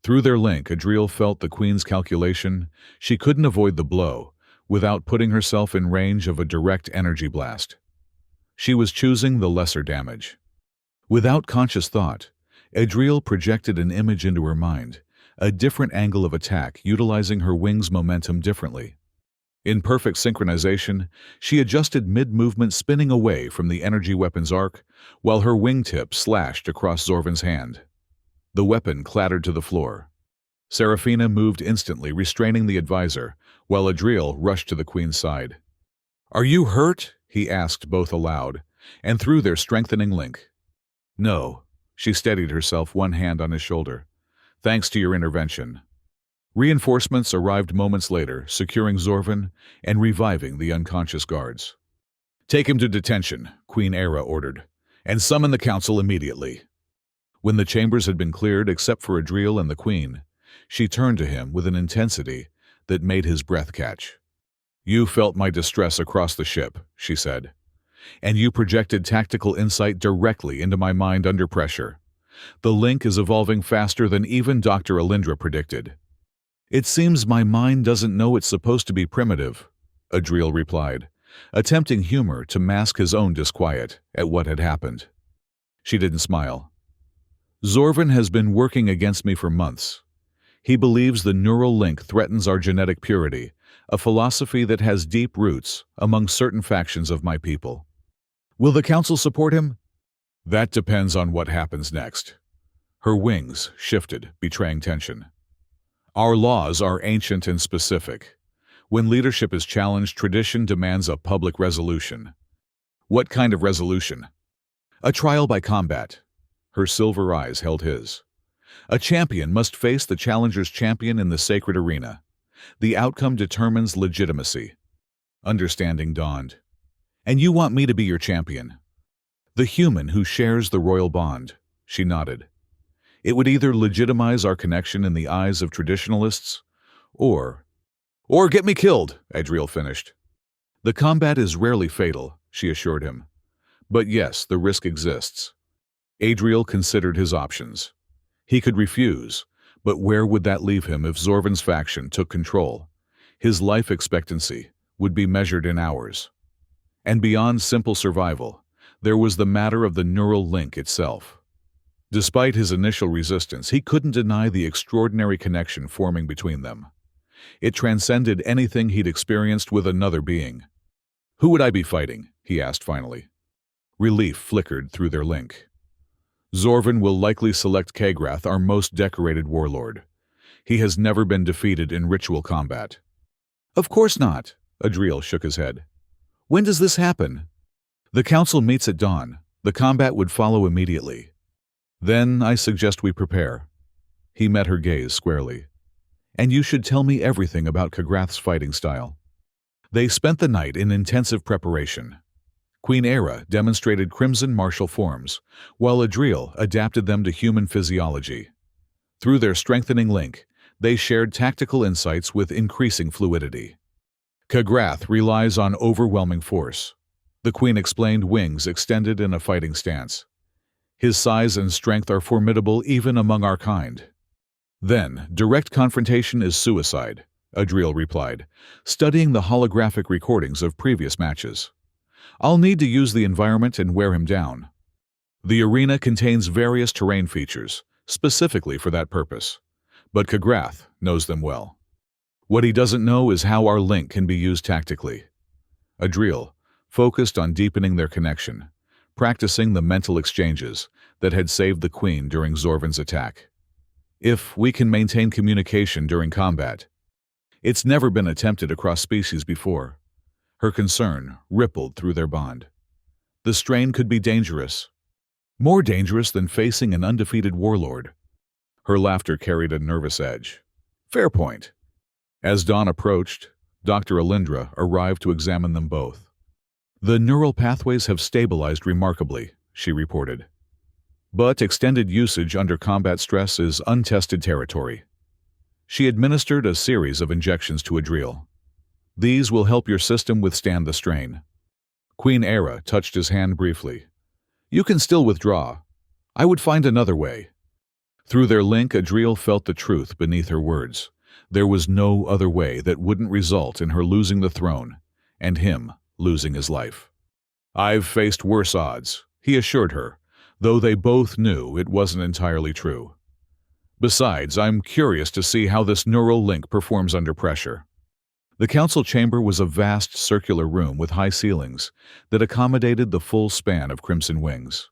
Speaker 1: Through their link, Adriel felt the Queen's calculation: she couldn't avoid the blow without putting herself in range of a direct energy blast. She was choosing the lesser damage. Without conscious thought, Adriel projected an image into her mind, a different angle of attack, utilizing her wings' momentum differently. In perfect synchronization, she adjusted mid-movement, spinning away from the energy weapon's arc, while her wingtip slashed across Zorvan's hand. The weapon clattered to the floor. Serafina moved instantly, restraining the advisor, while Adriel rushed to the Queen's side. "Are you hurt?" he asked, both aloud, and through their strengthening link. "No." She steadied herself, one hand on his shoulder. "Thanks to your intervention." Reinforcements arrived moments later, securing Zorvan and reviving the unconscious guards. "Take him to detention," Queen Era ordered, "and summon the Council immediately." When the chambers had been cleared, except for Adriel and the Queen, she turned to him with an intensity that made his breath catch. "You felt my distress across the ship," she said, "and you projected tactical insight directly into my mind under pressure. The link is evolving faster than even Dr. Alindra predicted." "It seems my mind doesn't know it's supposed to be primitive," Adriel replied, attempting humor to mask his own disquiet at what had happened. She didn't smile. "Zorvan has been working against me for months. He believes the neural link threatens our genetic purity, a philosophy that has deep roots among certain factions of my people." "Will the Council support him?" That depends on what happens next. Her wings shifted, betraying tension. Our laws are ancient and specific. When leadership is challenged, tradition demands a public resolution. What kind of resolution? A trial by combat. Her silver eyes held his. A champion must face the challenger's champion in the sacred arena. The outcome determines legitimacy. Understanding dawned. And you want me to be your champion? The human who shares the royal bond. She nodded. It would either legitimize our connection in the eyes of traditionalists, or get me killed, Adriel finished. The combat is rarely fatal, she assured him. But yes, the risk exists. Adriel considered his options. He could refuse, but where would that leave him if Zorvan's faction took control? His life expectancy would be measured in hours. And beyond simple survival, there was the matter of the neural link itself. Despite his initial resistance, he couldn't deny the extraordinary connection forming between them. It transcended anything he'd experienced with another being. Who would I be fighting? He asked finally. Relief flickered through their link. Zorvan will likely select Kagrath, our most decorated warlord. He has never been defeated in ritual combat. Of course not, Adriel shook his head. When does this happen? The council meets at dawn. The combat would follow immediately. Then I suggest we prepare. He met her gaze squarely. And you should tell me everything about Kagrath's fighting style. They spent the night in intensive preparation. Queen Era demonstrated crimson martial forms, while Adriel adapted them to human physiology. Through their strengthening link, they shared tactical insights with increasing fluidity. Kagrath relies on overwhelming force. The queen explained, wings extended in a fighting stance. His size and strength are formidable even among our kind. Then, direct confrontation is suicide, Adriel replied, studying the holographic recordings of previous matches. I'll need to use the environment and wear him down. The arena contains various terrain features, specifically for that purpose. But Kagrath knows them well. What he doesn't know is how our link can be used tactically. Adriel focused on deepening their connection, practicing the mental exchanges that had saved the queen during Zorvan's attack. If we can maintain communication during combat, it's never been attempted across species before. Her concern rippled through their bond. The strain could be dangerous. More dangerous than facing an undefeated warlord. Her laughter carried a nervous edge. Fair point. As dawn approached, Dr. Alindra arrived to examine them both. The neural pathways have stabilized remarkably, she reported. But extended usage under combat stress is untested territory. She administered a series of injections to Adriel. These will help your system withstand the strain. Queen Era touched his hand briefly. You can still withdraw. I would find another way. Through their link, Adriel felt the truth beneath her words. There was no other way that wouldn't result in her losing the throne, and him losing his life. I've faced worse odds, he assured her, though they both knew it wasn't entirely true. Besides, I'm curious to see how this neural link performs under pressure. The council chamber was a vast circular room with high ceilings that accommodated the full span of Crimson Wings.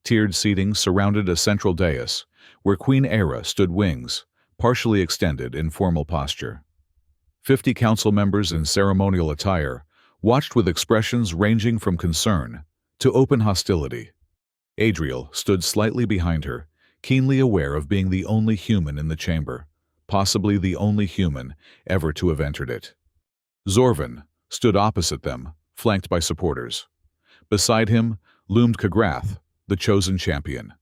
Speaker 1: Tiered seating surrounded a central dais, where Queen Era stood wings, partially extended in formal posture. 50 council members in ceremonial attire watched with expressions ranging from concern to open hostility. Adriel stood slightly behind her, keenly aware of being the only human in the chamber, possibly the only human ever to have entered it. Zorvan stood opposite them, flanked by supporters. Beside him loomed Kagrath, the chosen champion.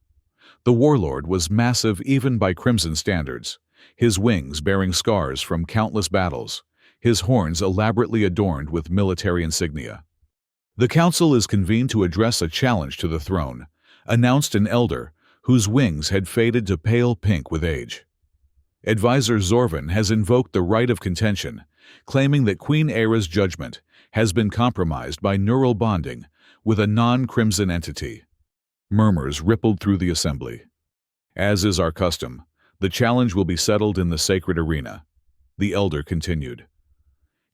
Speaker 1: The warlord was massive even by Crimson standards, his wings bearing scars from countless battles, his horns elaborately adorned with military insignia. The council is convened to address a challenge to the throne, announced an elder whose wings had faded to pale pink with age. Advisor Zorvan has invoked the right of contention, claiming that Queen Era's judgment has been compromised by neural bonding with a non-crimson entity. Murmurs rippled through the assembly. As is our custom, the challenge will be settled in the sacred arena, the elder continued.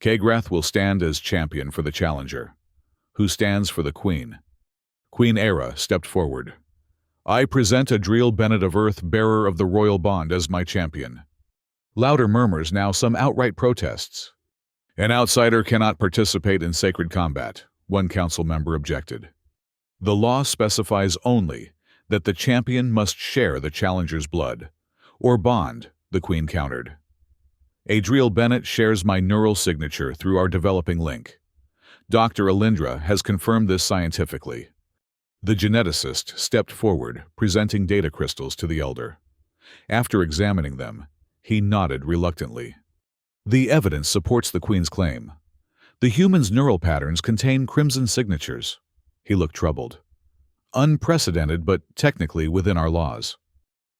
Speaker 1: Kagrath will stand as champion for the challenger, who stands for the queen. Queen Era stepped forward. I present Adriel Bennett of Earth, bearer of the royal bond, as my champion. Louder murmurs, now some outright protests. An outsider cannot participate in sacred combat, one council member objected. The law specifies only that the champion must share the challenger's blood, or bond, the Queen countered. Adriel Bennett shares my neural signature through our developing link. Dr. Alindra has confirmed this scientifically. The geneticist stepped forward, presenting data crystals to the elder. After examining them, he nodded reluctantly. The evidence supports the Queen's claim. The human's neural patterns contain crimson signatures. He looked troubled. Unprecedented, but technically within our laws.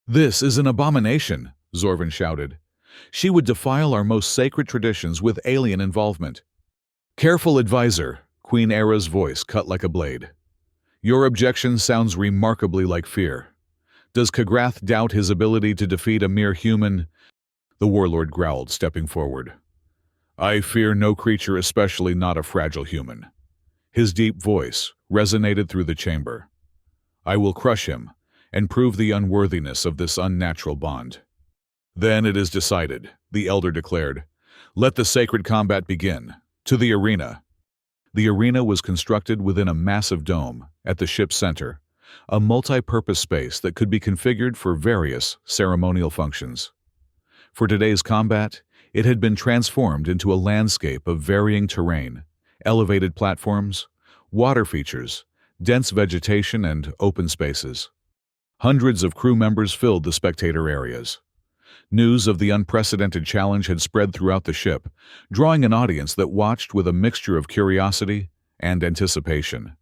Speaker 1: This is an abomination, Zorvan shouted. She would defile our most sacred traditions with alien involvement. Careful, advisor, Queen Era's voice cut like a blade. Your objection sounds remarkably like fear. Does Kagrath doubt his ability to defeat a mere human? The warlord growled, stepping forward. I fear no creature, especially not a fragile human. His deep voice resonated through the chamber. I will crush him and prove the unworthiness of this unnatural bond. Then it is decided, the elder declared. Let the sacred combat begin. To the arena. The arena was constructed within a massive dome at the ship's center, a multi-purpose space that could be configured for various ceremonial functions. For today's combat, it had been transformed into a landscape of varying terrain, elevated platforms, water features, dense vegetation, and open spaces. Hundreds of crew members filled the spectator areas. News of the unprecedented challenge had spread throughout the ship, drawing an audience that watched with a mixture of curiosity and anticipation.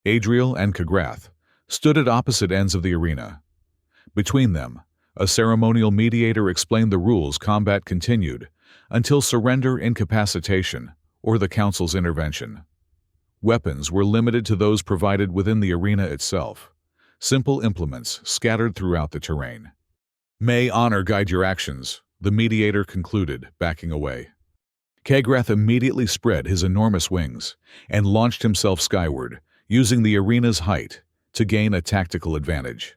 Speaker 1: Adriel and Kagrath stood at opposite ends of the arena. Between them, a ceremonial mediator explained the rules. Combat continued until surrender, incapacitation, or the council's intervention. Weapons were limited to those provided within the arena itself, simple implements scattered throughout the terrain. May honor guide your actions, the mediator concluded, backing away. Kagrath immediately spread his enormous wings and launched himself skyward, using the arena's height to gain a tactical advantage.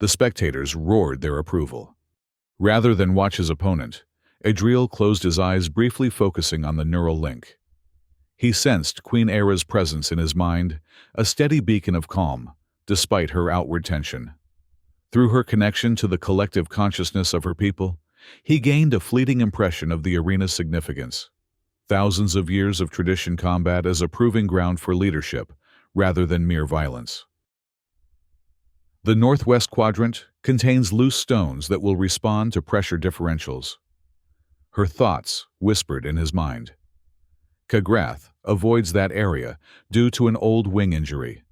Speaker 1: The spectators roared their approval. Rather than watch his opponent, Adriel closed his eyes, briefly focusing on the neural link. He sensed Queen Era's presence in his mind, a steady beacon of calm, despite her outward tension. Through her connection to the collective consciousness of her people, he gained a fleeting impression of the arena's significance. Thousands of years of tradition combat as a proving ground for leadership, rather than mere violence. The northwest quadrant contains loose stones that will respond to pressure differentials. Her thoughts whispered in his mind. Kagrath avoids that area due to an old wing injury.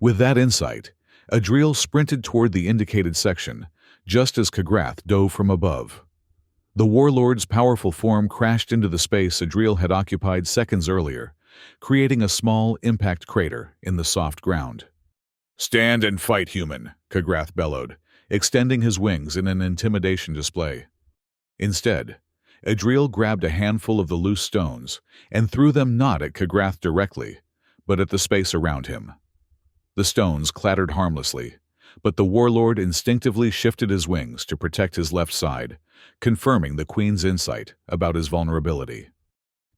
Speaker 1: With that insight, Adriel sprinted toward the indicated section, just as Kagrath dove from above. The warlord's powerful form crashed into the space Adriel had occupied seconds earlier, creating a small impact crater in the soft ground. Stand and fight, human, Kagrath bellowed, extending his wings in an intimidation display. Instead, Adriel grabbed a handful of the loose stones and threw them not at Kagrath directly, but at the space around him. The stones clattered harmlessly, but the warlord instinctively shifted his wings to protect his left side, confirming the Queen's insight about his vulnerability.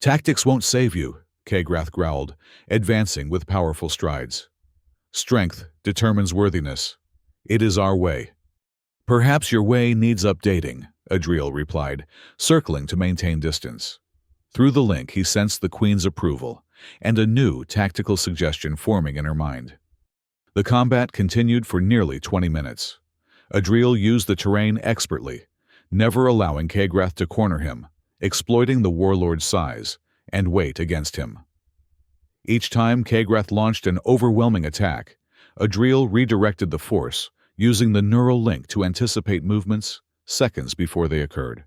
Speaker 1: Tactics won't save you, Kagrath growled, advancing with powerful strides. Strength determines worthiness. It is our way. Perhaps your way needs updating, Adriel replied, circling to maintain distance. Through the link, he sensed the Queen's approval and a new tactical suggestion forming in her mind. The combat continued for nearly 20 minutes. Adriel used the terrain expertly, never allowing Kagrath to corner him, exploiting the warlord's size and weight against him. Each time Kagrath launched an overwhelming attack, Adriel redirected the force, using the neural link to anticipate movements seconds before they occurred.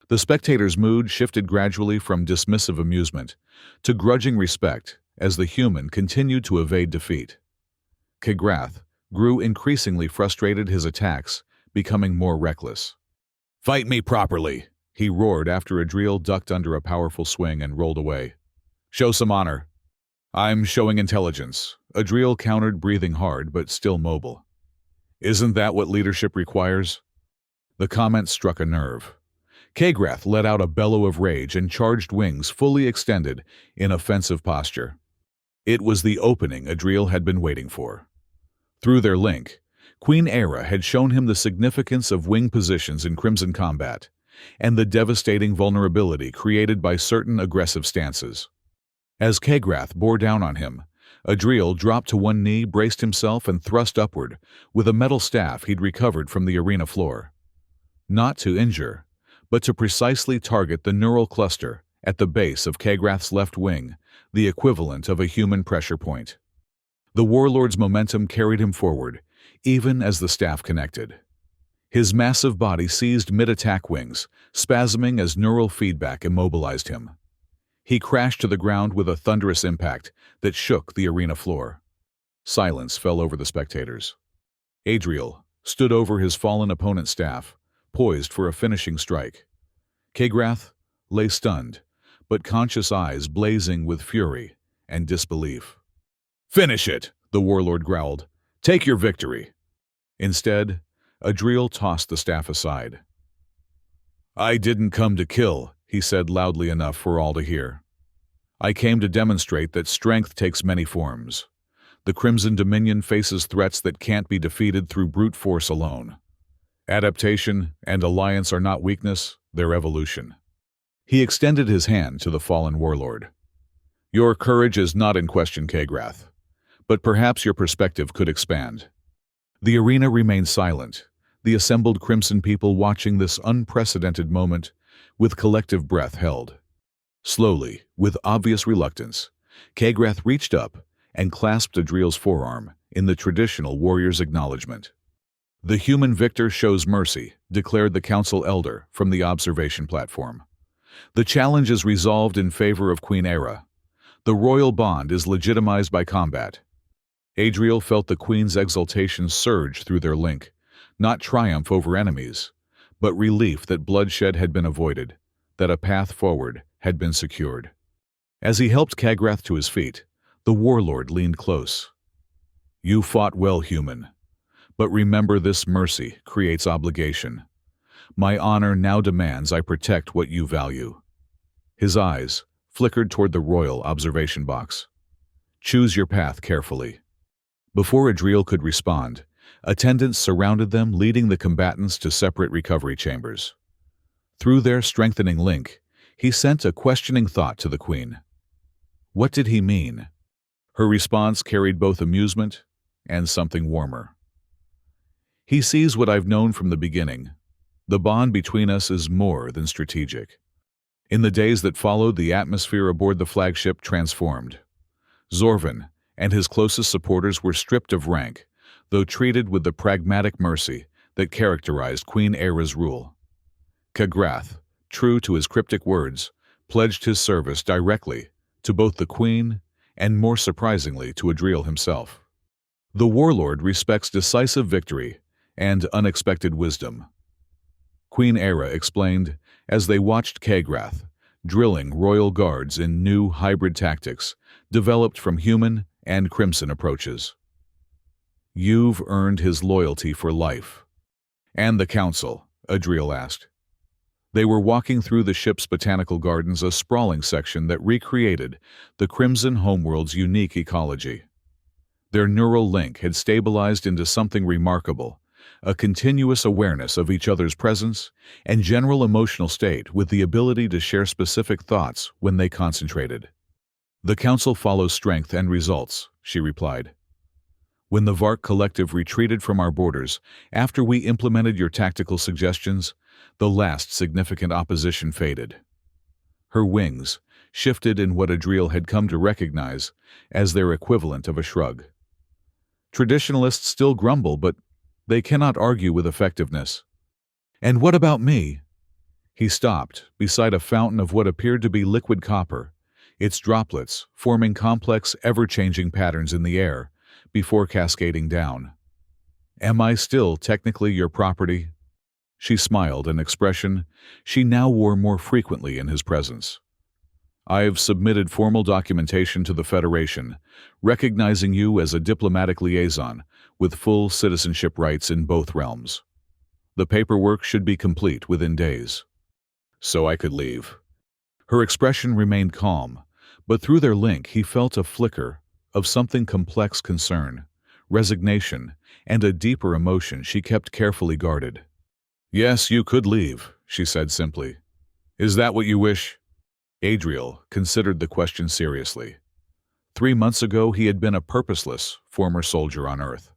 Speaker 1: The spectator's mood shifted gradually from dismissive amusement to grudging respect as the human continued to evade defeat. Kagrath grew increasingly frustrated, his attacks becoming more reckless. Fight me properly, he roared after Adriel ducked under a powerful swing and rolled away. Show some honor. I'm showing intelligence. Adriel countered, breathing hard but still mobile. Isn't that what leadership requires? The comment struck a nerve. Kagrath let out a bellow of rage and charged wings fully extended in offensive posture. It was the opening Adriel had been waiting for. Through their link, Queen Era had shown him the significance of wing positions in Crimson combat, and the devastating vulnerability created by certain aggressive stances. As Kagrath bore down on him, Adriel dropped to one knee, braced himself, and thrust upward with a metal staff he'd recovered from the arena floor. Not to injure, but to precisely target the neural cluster at the base of Kagrath's left wing, the equivalent of a human pressure point. The warlord's momentum carried him forward, even as the staff connected. His massive body seized mid-attack wings, spasming as neural feedback immobilized him. He crashed to the ground with a thunderous impact that shook the arena floor. Silence fell over the spectators. Adriel stood over his fallen opponent's staff, poised for a finishing strike. Kagrath lay stunned, but conscious eyes blazing with fury and disbelief. "Finish it!" the warlord growled. "Take your victory!" Instead, Adriel tossed the staff aside. "I didn't come to kill," he said loudly enough for all to hear. "I came to demonstrate that strength takes many forms. The Crimson Dominion faces threats that can't be defeated through brute force alone. Adaptation and alliance are not weakness, they're evolution." He extended his hand to the fallen warlord. "Your courage is not in question, Kagrath, but perhaps your perspective could expand." The arena remained silent, the assembled Crimson people watching this unprecedented moment with collective breath held. Slowly, with obvious reluctance, Kagrath reached up and clasped Adriel's forearm in the traditional warrior's acknowledgement. "The human victor shows mercy," declared the council elder from the observation platform. "The challenge is resolved in favor of Queen Era. The royal bond is legitimized by combat." Adriel felt the queen's exultation surge through their link, not triumph over enemies, but relief that bloodshed had been avoided, that a path forward had been secured. As he helped Kagrath to his feet, the warlord leaned close. "You fought well, human. But remember, this mercy creates obligation. My honor now demands I protect what you value." His eyes flickered toward the royal observation box. "Choose your path carefully." Before Adriel could respond, attendants surrounded them, leading the combatants to separate recovery chambers. Through their strengthening link, he sent a questioning thought to the queen. What did he mean? Her response carried both amusement and something warmer. "He sees what I've known from the beginning. The bond between us is more than strategic." In the days that followed, the atmosphere aboard the flagship transformed. Zorvan and his closest supporters were stripped of rank, though treated with the pragmatic mercy that characterized Queen Era's rule. Kagrath, true to his cryptic words, pledged his service directly to both the queen and, more surprisingly, to Adriel himself. The warlord respects decisive victory and unexpected wisdom. Queen Era explained as they watched Kagrath drilling royal guards in new hybrid tactics developed from human and crimson approaches. "You've earned his loyalty for life." "And the council?" Adriel asked. They were walking through the ship's botanical gardens, a sprawling section that recreated the Crimson homeworld's unique ecology. Their neural link had stabilized into something remarkable, a continuous awareness of each other's presence and general emotional state, with the ability to share specific thoughts when they concentrated. "The council follows strength and results," she replied. "When the Vark Collective retreated from our borders after we implemented your tactical suggestions, the last significant opposition faded." Her wings shifted in what Adriel had come to recognize as their equivalent of a shrug. "Traditionalists still grumble, but they cannot argue with effectiveness." "And what about me?" He stopped beside a fountain of what appeared to be liquid copper, its droplets forming complex, ever-changing patterns in the air before cascading down. "Am I still technically your property?" She smiled, an expression she now wore more frequently in his presence. I have submitted formal documentation to the Federation, recognizing you as a diplomatic liaison with full citizenship rights in both realms. The paperwork should be complete within days. So I could leave. Her expression remained calm, but through their link he felt a flicker of something complex: concern, resignation, and a deeper emotion she kept carefully guarded. Yes, you could leave, she said simply. Is that what you wish? Adriel considered the question seriously. 3 months ago he had been a purposeless former soldier on Earth.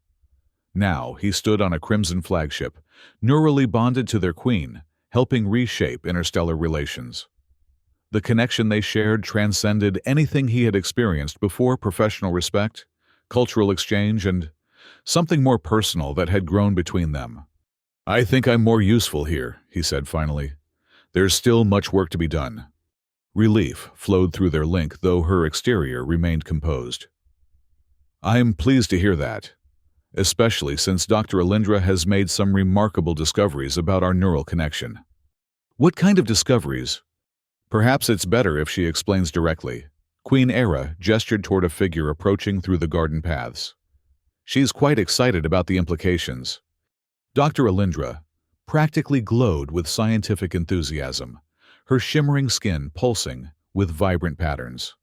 Speaker 1: Now he stood on a crimson flagship, neurally bonded to their queen, helping reshape interstellar relations. The connection they shared transcended anything he had experienced before: professional respect, cultural exchange, and something more personal that had grown between them. I think I'm more useful here, he said finally. There's still much work to be done. Relief flowed through their link, though her exterior remained composed. I'm pleased to hear that, especially since Dr. Alindra has made some remarkable discoveries about our neural connection. What kind of discoveries? Perhaps it's better if she explains directly. Queen Era gestured toward a figure approaching through the garden paths. She's quite excited about the implications. Dr. Alindra practically glowed with scientific enthusiasm, her shimmering skin pulsing with vibrant patterns.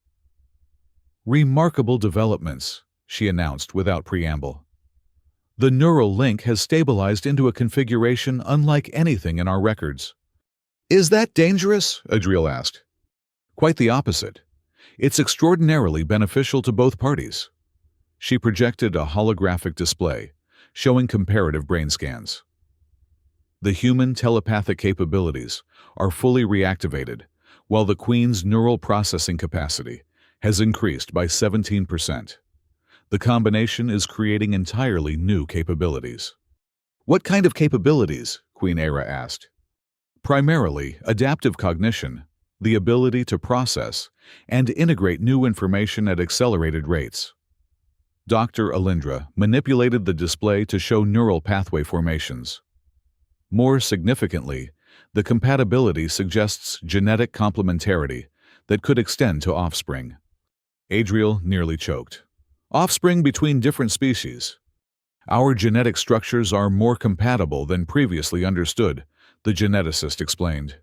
Speaker 1: Remarkable developments, she announced without preamble. The neural link has stabilized into a configuration unlike anything in our records. Is that dangerous? Adriel asked. Quite the opposite. It's extraordinarily beneficial to both parties. She projected a holographic display, showing comparative brain scans. The human telepathic capabilities are fully reactivated, while the Queen's neural processing capacity has increased by 17%. The combination is creating entirely new capabilities. What kind of capabilities? Queen Era asked. Primarily adaptive cognition, the ability to process and integrate new information at accelerated rates. Dr. Alindra manipulated the display to show neural pathway formations. More significantly, the compatibility suggests genetic complementarity that could extend to offspring. Adriel nearly choked. Offspring between different species. Our genetic structures are more compatible than previously understood, the geneticist explained.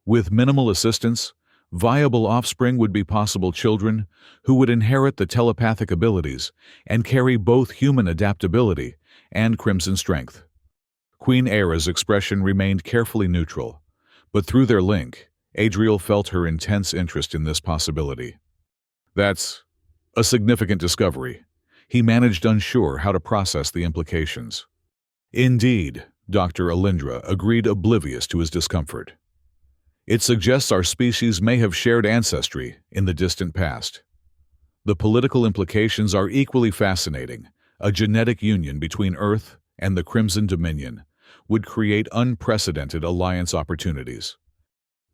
Speaker 1: With minimal assistance, viable offspring would be possible: children who would inherit the telepathic abilities and carry both human adaptability and crimson strength. Queen Era's expression remained carefully neutral, but through their link, Adriel felt her intense interest in this possibility. That's a significant discovery. He managed, unsure how to process the implications. Indeed, Dr. Alindra agreed, oblivious to his discomfort. It suggests our species may have shared ancestry in the distant past. The political implications are equally fascinating. A genetic union between Earth and the Crimson Dominion would create unprecedented alliance opportunities.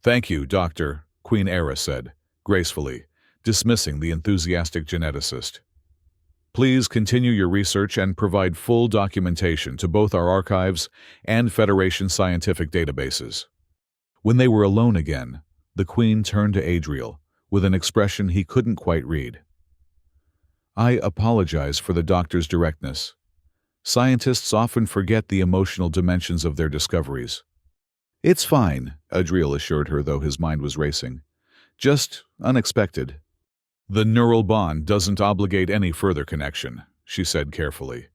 Speaker 1: Thank you, Doctor, Queen Era said, gracefully, dismissing the enthusiastic geneticist. Please continue your research and provide full documentation to both our archives and Federation scientific databases. When they were alone again, the Queen turned to Adriel with an expression he couldn't quite read. I apologize for the doctor's directness. Scientists often forget the emotional dimensions of their discoveries. It's fine, Adriel assured her, though his mind was racing. Just unexpected. The neural bond doesn't obligate any further connection, she said carefully.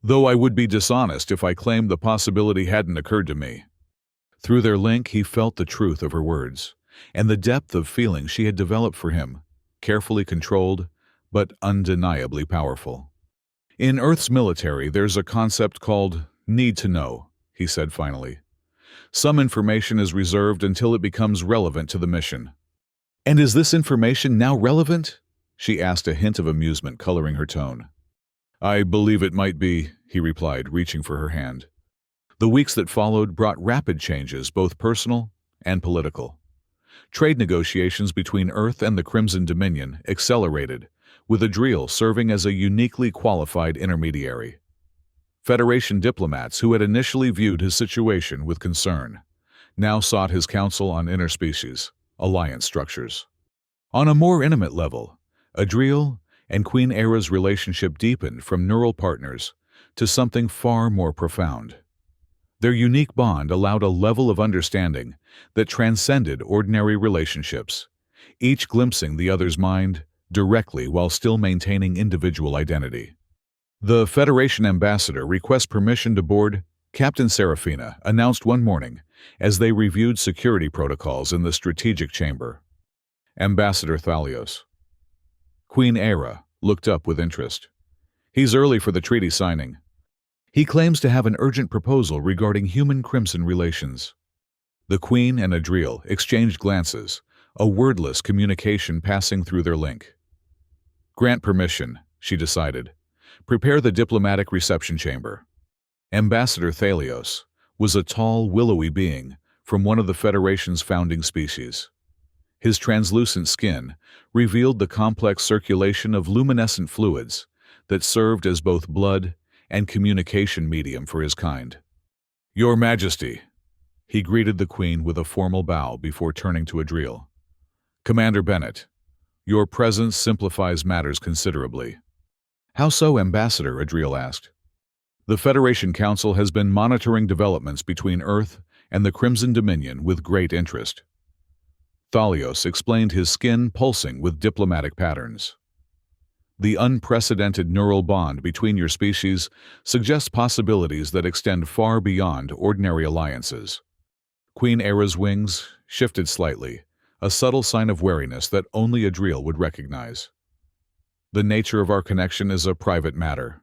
Speaker 1: Though I would be dishonest if I claimed the possibility hadn't occurred to me. Through their link, he felt the truth of her words, and the depth of feeling she had developed for him, carefully controlled, but undeniably powerful. In Earth's military, there's a concept called need to know, he said finally. Some information is reserved until it becomes relevant to the mission. And is this information now relevant? She asked, a hint of amusement coloring her tone. I believe it might be, he replied, reaching for her hand. The weeks that followed brought rapid changes, both personal and political. Trade negotiations between Earth and the Crimson Dominion accelerated, with Adriel serving as a uniquely qualified intermediary. Federation diplomats who had initially viewed his situation with concern now sought his counsel on interspecies alliance structures. On a more intimate level, Adriel and Queen Era's relationship deepened from neural partners to something far more profound. Their unique bond allowed a level of understanding that transcended ordinary relationships, each glimpsing the other's mind directly while still maintaining individual identity. The Federation ambassador requests permission to board, Captain Serafina announced one morning as they reviewed security protocols in the strategic chamber. Ambassador Thalios. Queen Era looked up with interest. He's early for the treaty signing. He claims to have an urgent proposal regarding human-crimson relations. The Queen and Adriel exchanged glances, a wordless communication passing through their link. Grant permission, she decided. Prepare the diplomatic reception chamber. Ambassador Thalios was a tall, willowy being from one of the Federation's founding species. His translucent skin revealed the complex circulation of luminescent fluids that served as both blood and communication medium for his kind. Your Majesty, he greeted the Queen with a formal bow before turning to Adriel. Commander Bennett, your presence simplifies matters considerably. How so, Ambassador? Adriel asked. The Federation Council has been monitoring developments between Earth and the Crimson Dominion with great interest. Thalios explained, his skin pulsing with diplomatic patterns. The unprecedented neural bond between your species suggests possibilities that extend far beyond ordinary alliances. Queen Era's wings shifted slightly, a subtle sign of wariness that only Adriel would recognize. The nature of our connection is a private matter.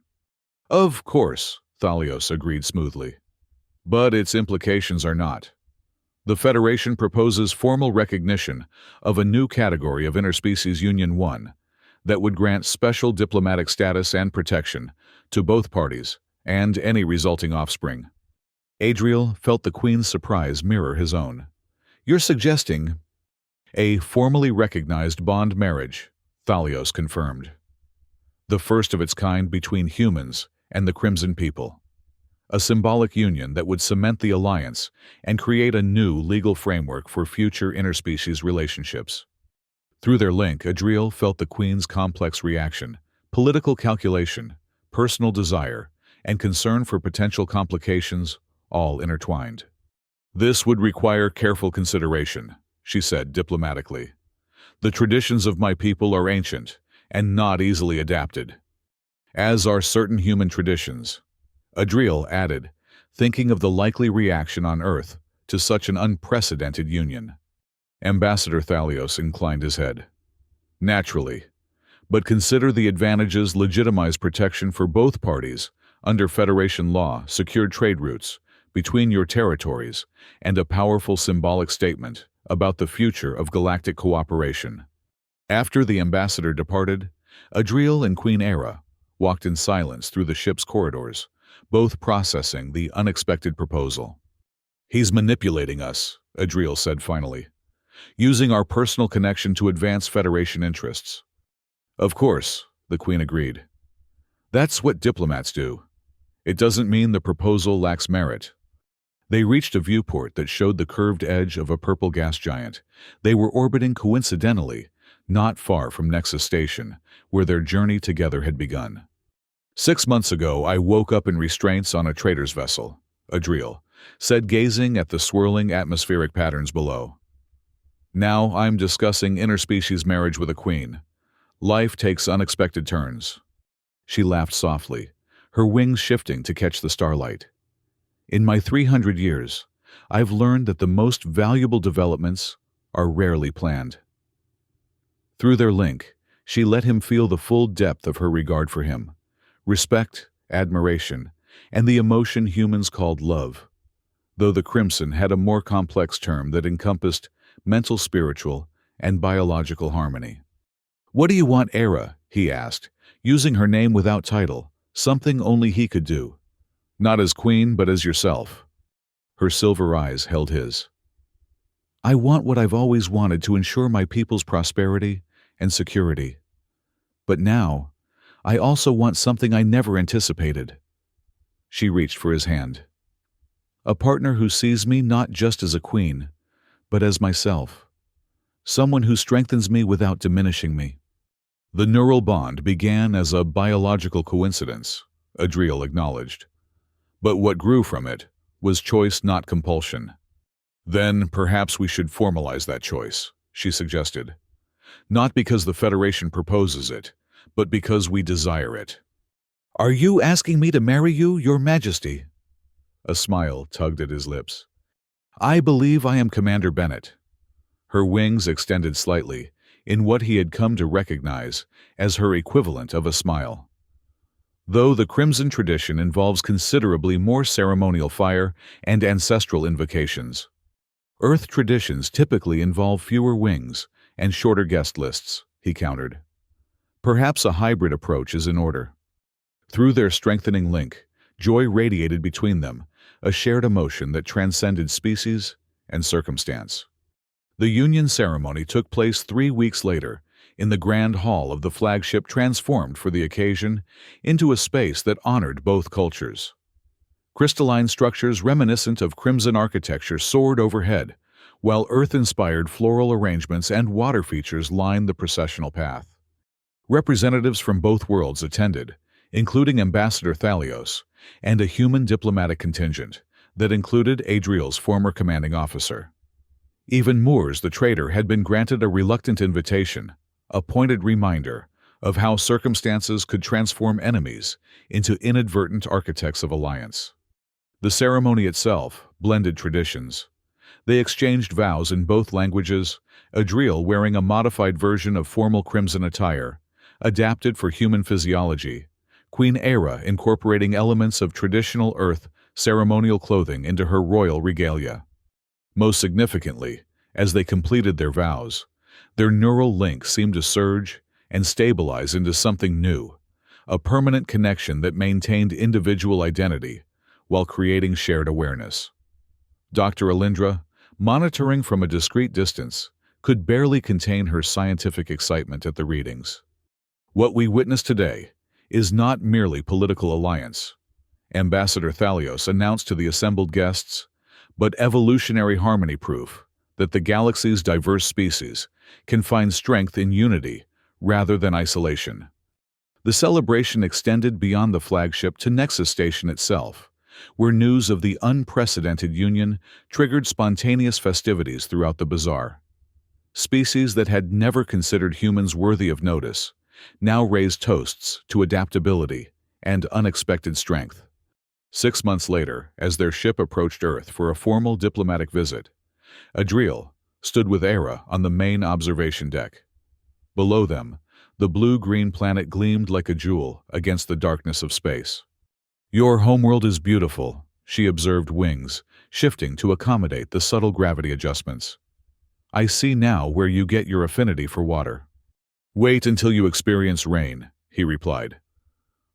Speaker 1: Of course, Thalios agreed smoothly. But its implications are not. The Federation proposes formal recognition of a new category of Interspecies Union 1 that would grant special diplomatic status and protection to both parties and any resulting offspring. Adriel felt the Queen's surprise mirror his own. You're suggesting a formally recognized bond marriage, Thalios confirmed. The first of its kind between humans and the Crimson people. A symbolic union that would cement the alliance and create a new legal framework for future interspecies relationships. Through their link, Adriel felt the Queen's complex reaction, political calculation, personal desire, and concern for potential complications, all intertwined. This would require careful consideration, she said diplomatically. The traditions of my people are ancient and not easily adapted, as are certain human traditions. Adriel added, thinking of the likely reaction on Earth to such an unprecedented union. Ambassador Thalios inclined his head. Naturally, but consider the advantages legitimize protection for both parties under Federation law, secured trade routes between your territories, and a powerful symbolic statement about the future of galactic cooperation. After the ambassador departed, Adriel and Queen Era walked in silence through the ship's corridors, both processing the unexpected proposal. He's manipulating us, Adriel said finally, using our personal connection to advance Federation interests. Of course, the Queen agreed. That's what diplomats do. It doesn't mean the proposal lacks merit. They reached a viewport that showed the curved edge of a purple gas giant. They were orbiting coincidentally, not far from Nexus Station, where their journey together had begun. 6 months ago, I woke up in restraints on a trader's vessel, Adriel said, gazing at the swirling atmospheric patterns below. Now I'm discussing interspecies marriage with a queen. Life takes unexpected turns. She laughed softly, her wings shifting to catch the starlight. In my 300 years, I've learned that the most valuable developments are rarely planned. Through their link, she let him feel the full depth of her regard for him. Respect, admiration, and the emotion humans called love, though the Crimson had a more complex term that encompassed mental, spiritual, and biological harmony. What do you want, Era? He asked, using her name without title, something only he could do. Not as queen, but as yourself. Her silver eyes held his. I want what I've always wanted to ensure my people's prosperity and security. But now, I also want something I never anticipated. She reached for his hand. A partner who sees me not just as a queen, but as myself. someone who strengthens me without diminishing me. The neural bond began as a biological coincidence, Adriel acknowledged. But what grew from it was choice, not compulsion. Then perhaps we should formalize that choice, she suggested. Not because the Federation proposes it, but because we desire it. Are you asking me to marry you, Your Majesty? A smile tugged at his lips. I believe I am Commander Bennett. Her wings extended slightly, in what he had come to recognize as her equivalent of a smile. Though the Crimson tradition involves considerably more ceremonial fire and ancestral invocations, Earth traditions typically involve fewer wings and shorter guest lists, he countered. Perhaps a hybrid approach is in order. Through their strengthening link, joy radiated between them, a shared emotion that transcended species and circumstance. The union ceremony took place 3 weeks later, in the grand hall of the flagship transformed for the occasion into a space that honored both cultures. Crystalline structures reminiscent of crimson architecture soared overhead, while earth-inspired floral arrangements and water features lined the processional path. Representatives from both worlds attended, including Ambassador Thalios, and a human diplomatic contingent that included Adriel's former commanding officer. Even Moores the traitor had been granted a reluctant invitation, a pointed reminder of how circumstances could transform enemies into inadvertent architects of alliance. The ceremony itself blended traditions. They exchanged vows in both languages, Adriel wearing a modified version of formal crimson attire, adapted for human physiology, Queen Era incorporating elements of traditional Earth ceremonial clothing into her royal regalia. Most significantly, as they completed their vows, their neural link seemed to surge and stabilize into something new, a permanent connection that maintained individual identity while creating shared awareness. Dr. Alindra, monitoring from a discreet distance, could barely contain her scientific excitement at the readings. What we witness today is not merely political alliance, Ambassador Thalios announced to the assembled guests, but evolutionary harmony proof that the galaxy's diverse species can find strength in unity rather than isolation. The celebration extended beyond the flagship to Nexus Station itself, where news of the unprecedented union triggered spontaneous festivities throughout the bazaar. Species that had never considered humans worthy of notice now raised toasts to adaptability and unexpected strength. 6 months later, as their ship approached Earth for a formal diplomatic visit, Adriel stood with Era on the main observation deck. Below them, the blue-green planet gleamed like a jewel against the darkness of space. Your homeworld is beautiful, she observed wings, shifting to accommodate the subtle gravity adjustments. I see now where you get your affinity for water. Wait until you experience rain, he replied.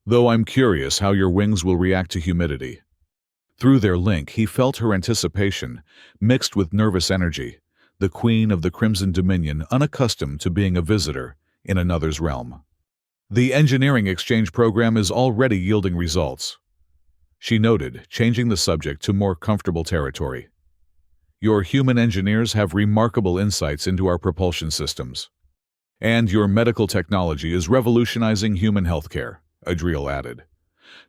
Speaker 1: Though I'm curious how your wings will react to humidity. Through their link, he felt her anticipation, mixed with nervous energy, the queen of the Crimson Dominion unaccustomed to being a visitor in another's realm. The engineering exchange program is already yielding results, she noted, changing the subject to more comfortable territory. Your human engineers have remarkable insights into our propulsion systems. And your medical technology is revolutionizing human healthcare, Adriel added.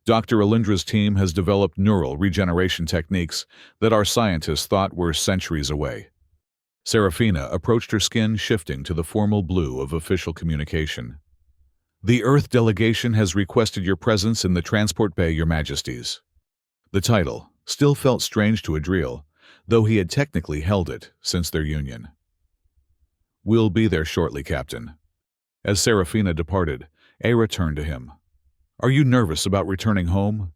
Speaker 1: Dr. Alindra's team has developed neural regeneration techniques that our scientists thought were centuries away. Serafina approached her skin shifting to the formal blue of official communication. The Earth delegation has requested your presence in the transport bay, Your Majesties. The title still felt strange to Adriel, though he had technically held it since their union. We'll be there shortly, Captain. As Serafina departed, Era turned to him. Are you nervous about returning home?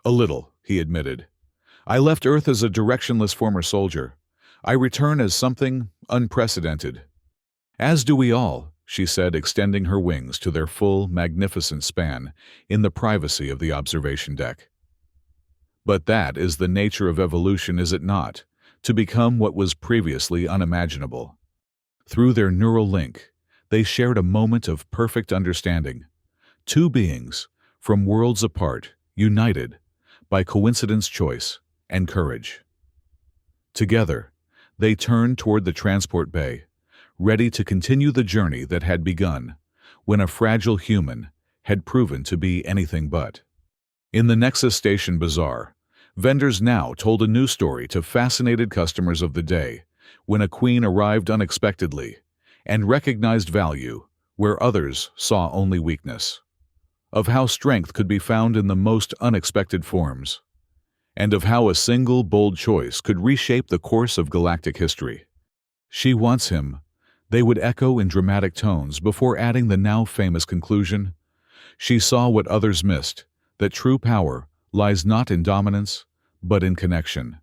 Speaker 1: A little, he admitted. I left Earth as a directionless former soldier. I return as something unprecedented. As do we all, she said, extending her wings to their full, magnificent span in the privacy of the observation deck. But that is the nature of evolution, is it not? To become what was previously unimaginable. Through their neural link, they shared a moment of perfect understanding. Two beings, from worlds apart, united by coincidence, choice, and courage. Together, they turned toward the transport bay, ready to continue the journey that had begun, when a fragile human had proven to be anything but. In the Nexus Station Bazaar, vendors now told a new story to fascinated customers of the day, when a queen arrived unexpectedly and recognized value where others saw only weakness. Of how strength could be found in the most unexpected forms, and of how a single bold choice could reshape the course of galactic history. "She wants him," they would echo in dramatic tones before adding the now famous conclusion. She saw what others missed, that true power lies not in dominance, but in connection.